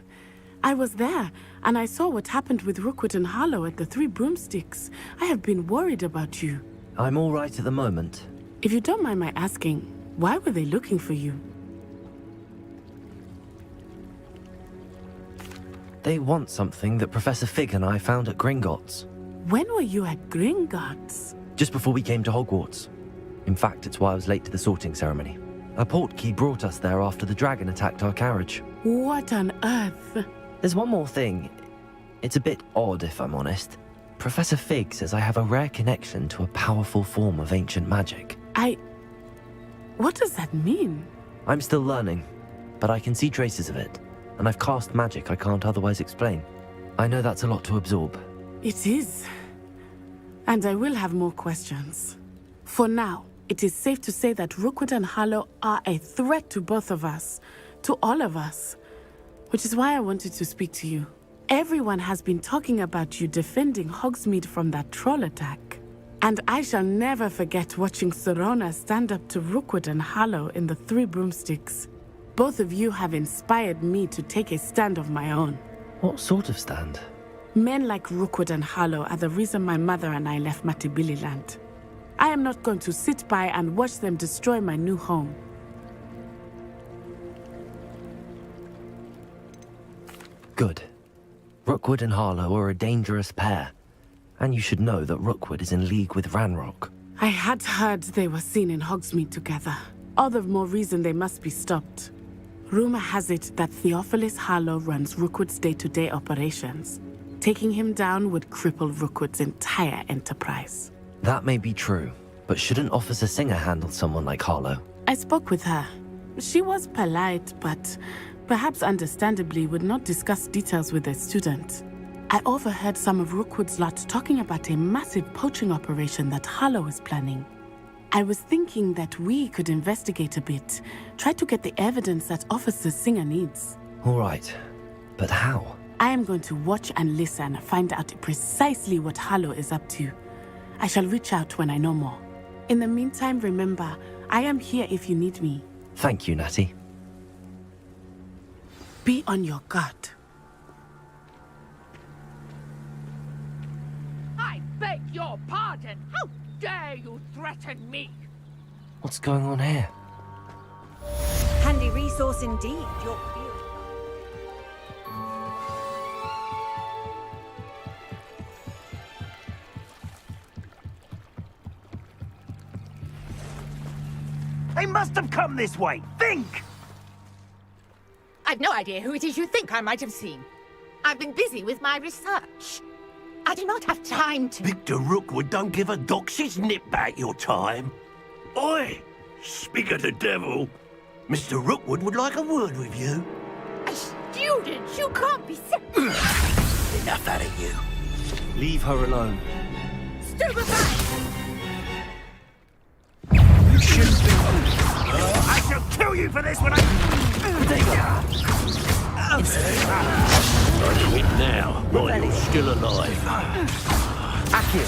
I was there, and I saw what happened with Rookwood and Harlow at the Three Broomsticks. I have been worried about you. I'm all right at the moment. If you don't mind my asking, why were they looking for you? They want something that Professor Fig and I found at Gringotts. When were you at Gringotts? Just before we came to Hogwarts. In fact, it's why I was late to the sorting ceremony. A portkey brought us there after the dragon attacked our carriage. What on earth? There's one more thing. It's a bit odd, if I'm honest. Professor Fig says I have a rare connection to a powerful form of ancient magic. What does that mean? I'm still learning, but I can see traces of it, and I've cast magic I can't otherwise explain. I know that's a lot to absorb. It is. And I will have more questions. For now, it is safe to say that Rookwood and Harlow are a threat to both of us, to all of us, which is why I wanted to speak to you. Everyone has been talking about you defending Hogsmeade from that troll attack. And I shall never forget watching Serona stand up to Rookwood and Harlow in the Three Broomsticks. Both of you have inspired me to take a stand of my own. What sort of stand? Men like Rookwood and Harlow are the reason my mother and I left Matabeleland. I am not going to sit by and watch them destroy my new home. Good. Rookwood and Harlow are a dangerous pair. And you should know that Rookwood is in league with Ranrock. I had heard they were seen in Hogsmeade together. All the more reason they must be stopped. Rumor has it that Theophilus Harlow runs Rookwood's day-to-day operations. Taking him down would cripple Rookwood's entire enterprise. That may be true, but shouldn't Officer Singer handle someone like Harlow? I spoke with her. She was polite, but perhaps understandably would not discuss details with a student. I overheard some of Rookwood's lot talking about a massive poaching operation that Harlow is planning. I was thinking that we could investigate a bit, try to get the evidence that Officer Singer needs. All right, but how? I am going to watch and listen, find out precisely what Harlow is up to. I shall reach out when I know more. In the meantime, remember, I am here if you need me. Thank you, Natty. Be on your guard. I beg your pardon! How dare you threaten me? What's going on here? Handy resource indeed, your field. They must have come this way. Think! I've no idea who it is you think I might have seen. I've been busy with my research. I do not have time to... Victor Rookwood don't give a doxy's nip back your time. Oi! Speak of the devil. Mr. Rookwood would like a word with you. A student? You can't be Enough out of you. Leave her alone. Stupefy! You shouldn't be... I shall kill you for this when I... I do it now, while you're still alive. Accio.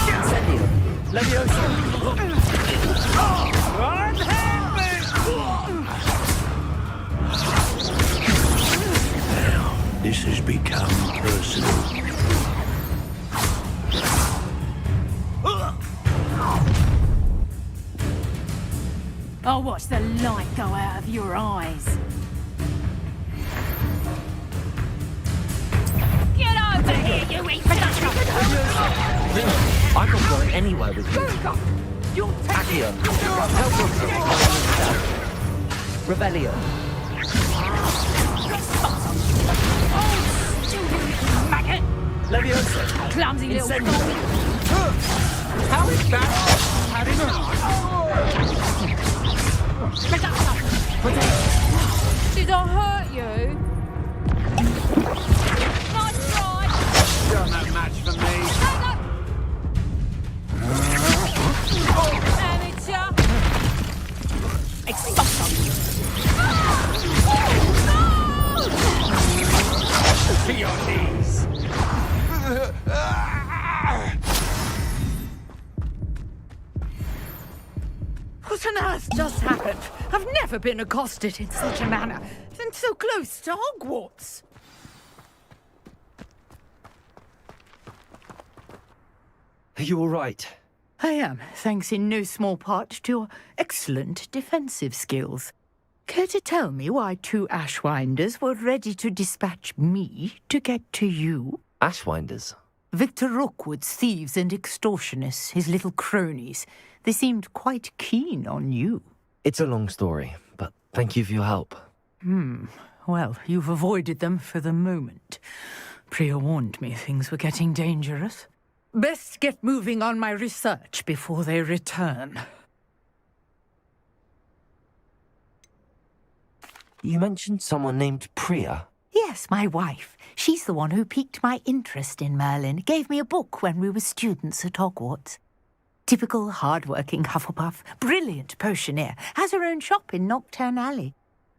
Incendio. Leviosa. Now, this has become personal. I'll watch the light go out of your eyes. Get over here, you infidel! I'm not going anywhere with you. You'll take Accio. Help us. Revelio. Oh, stupid maggot! Leviosa. Clumsy little Incendio. fool! How is that? How did Did I hurt you? Nice try! You're no match for me. Amateur! To your knees. What on earth? never been accosted in such a manner, and so close to Hogwarts. Are you all right? I am, thanks in no small part to your excellent defensive skills. Care to tell me why 2 Ashwinders were ready to dispatch me to get to you? Ashwinders? Victor Rookwood's thieves and extortionists, his little cronies. They seemed quite keen on you. It's a long story, but thank you for your help. Well, you've avoided them for the moment. Priya warned me things were getting dangerous. Best get moving on my research before they return. You mentioned someone named Priya. Yes, my wife. She's the one who piqued my interest in Merlin. Gave me a book when we were students at Hogwarts. Typical hard-working Hufflepuff, brilliant potioneer, has her own shop in Knockturn Alley.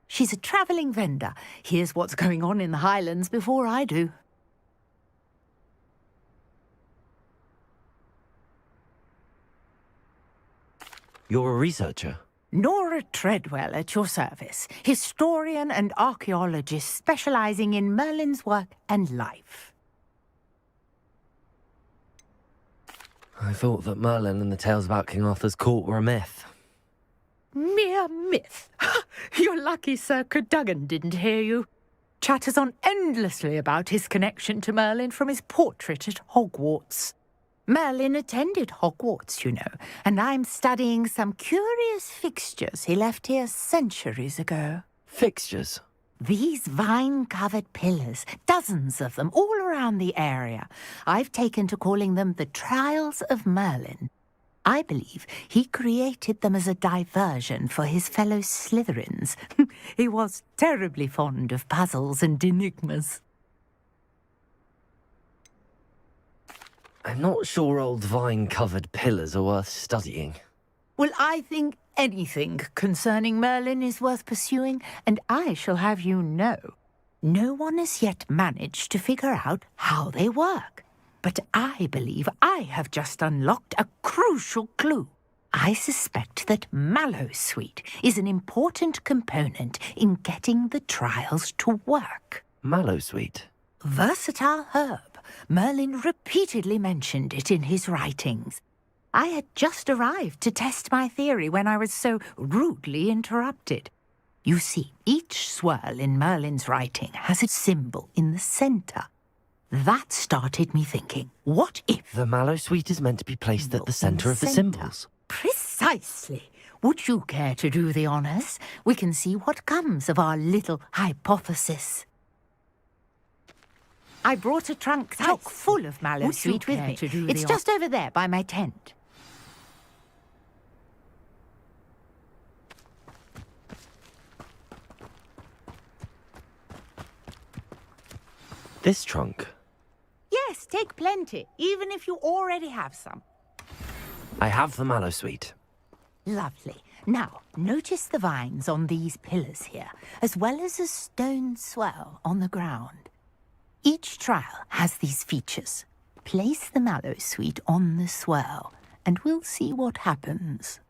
She's a travelling vendor. Hears what's going on in the Highlands before I do. You're a researcher? Nora Treadwell at your service, historian and archaeologist specialising in Merlin's work and life. I thought that Merlin and the tales about King Arthur's court were a myth. Mere myth. You're lucky Sir Cadogan didn't hear you. Chatters on endlessly about his connection to Merlin from his portrait at Hogwarts. Merlin attended Hogwarts, you know, and I'm studying some curious fixtures he left here centuries ago. Fixtures? These vine-covered pillars, dozens of them, all around the area. I've taken to calling them the Trials of Merlin. I believe he created them as a diversion for his fellow Slytherins. He was terribly fond of puzzles and enigmas. I'm not sure old vine-covered pillars are worth studying. Well, I think anything concerning Merlin is worth pursuing, and I shall have you know, no one has yet managed to figure out how they work. But I believe I have just unlocked a crucial clue. I suspect that Mallowsweet is an important component in getting the trials to work. Mallowsweet? Versatile herb. Merlin repeatedly mentioned it in his writings. I had just arrived to test my theory when I was so rudely interrupted. You see, each swirl in Merlin's writing has a symbol in the centre. That started me thinking, what if... The Mallowsweet is meant to be placed at the centre of the symbols. Precisely. Would you care to do the honours? We can see what comes of our little hypothesis. I brought a trunk chock full of Mallowsweet with me. It's just over there by my tent. This trunk? Yes, take plenty, even if you already have some. I have the Mallowsweet. Lovely. Now, notice the vines on these pillars here, as well as a stone swell on the ground. Each trial has these features. Place the Mallowsweet on the swirl, and we'll see what happens.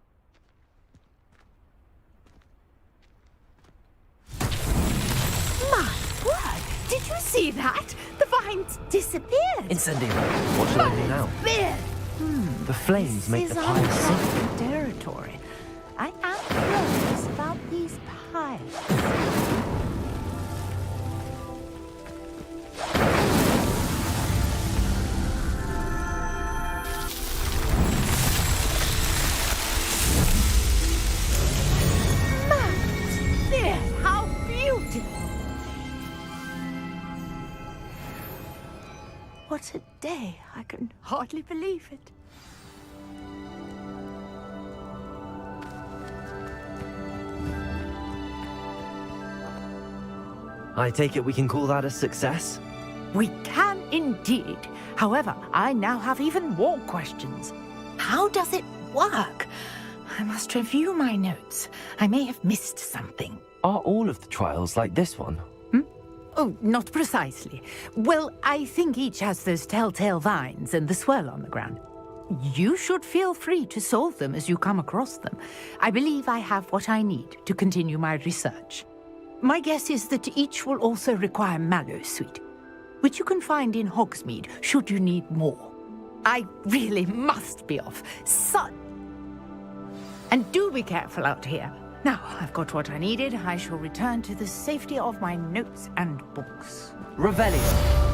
My word! Did you see that? The vines disappeared! Incendio, what shall I do now? The flames make the pile sink. Uncharted territory. I am curious about these piles. How beautiful! What a day! I can hardly believe it. I take it we can call that a success? We can indeed. However, I now have even more questions. How does it work? I must review my notes. I may have missed something. Are all of the trials like this one? Oh, not precisely. Well, I think each has those telltale vines and the swirl on the ground. you should feel free to solve them as you come across them. I believe I have what I need to continue my research. My guess is that each will also require mallow sweet, which you can find in Hogsmeade should you need more. I really must be off. And do be careful out here. Now, I've got what I needed. I shall return to the safety of my notes and books. Revelio.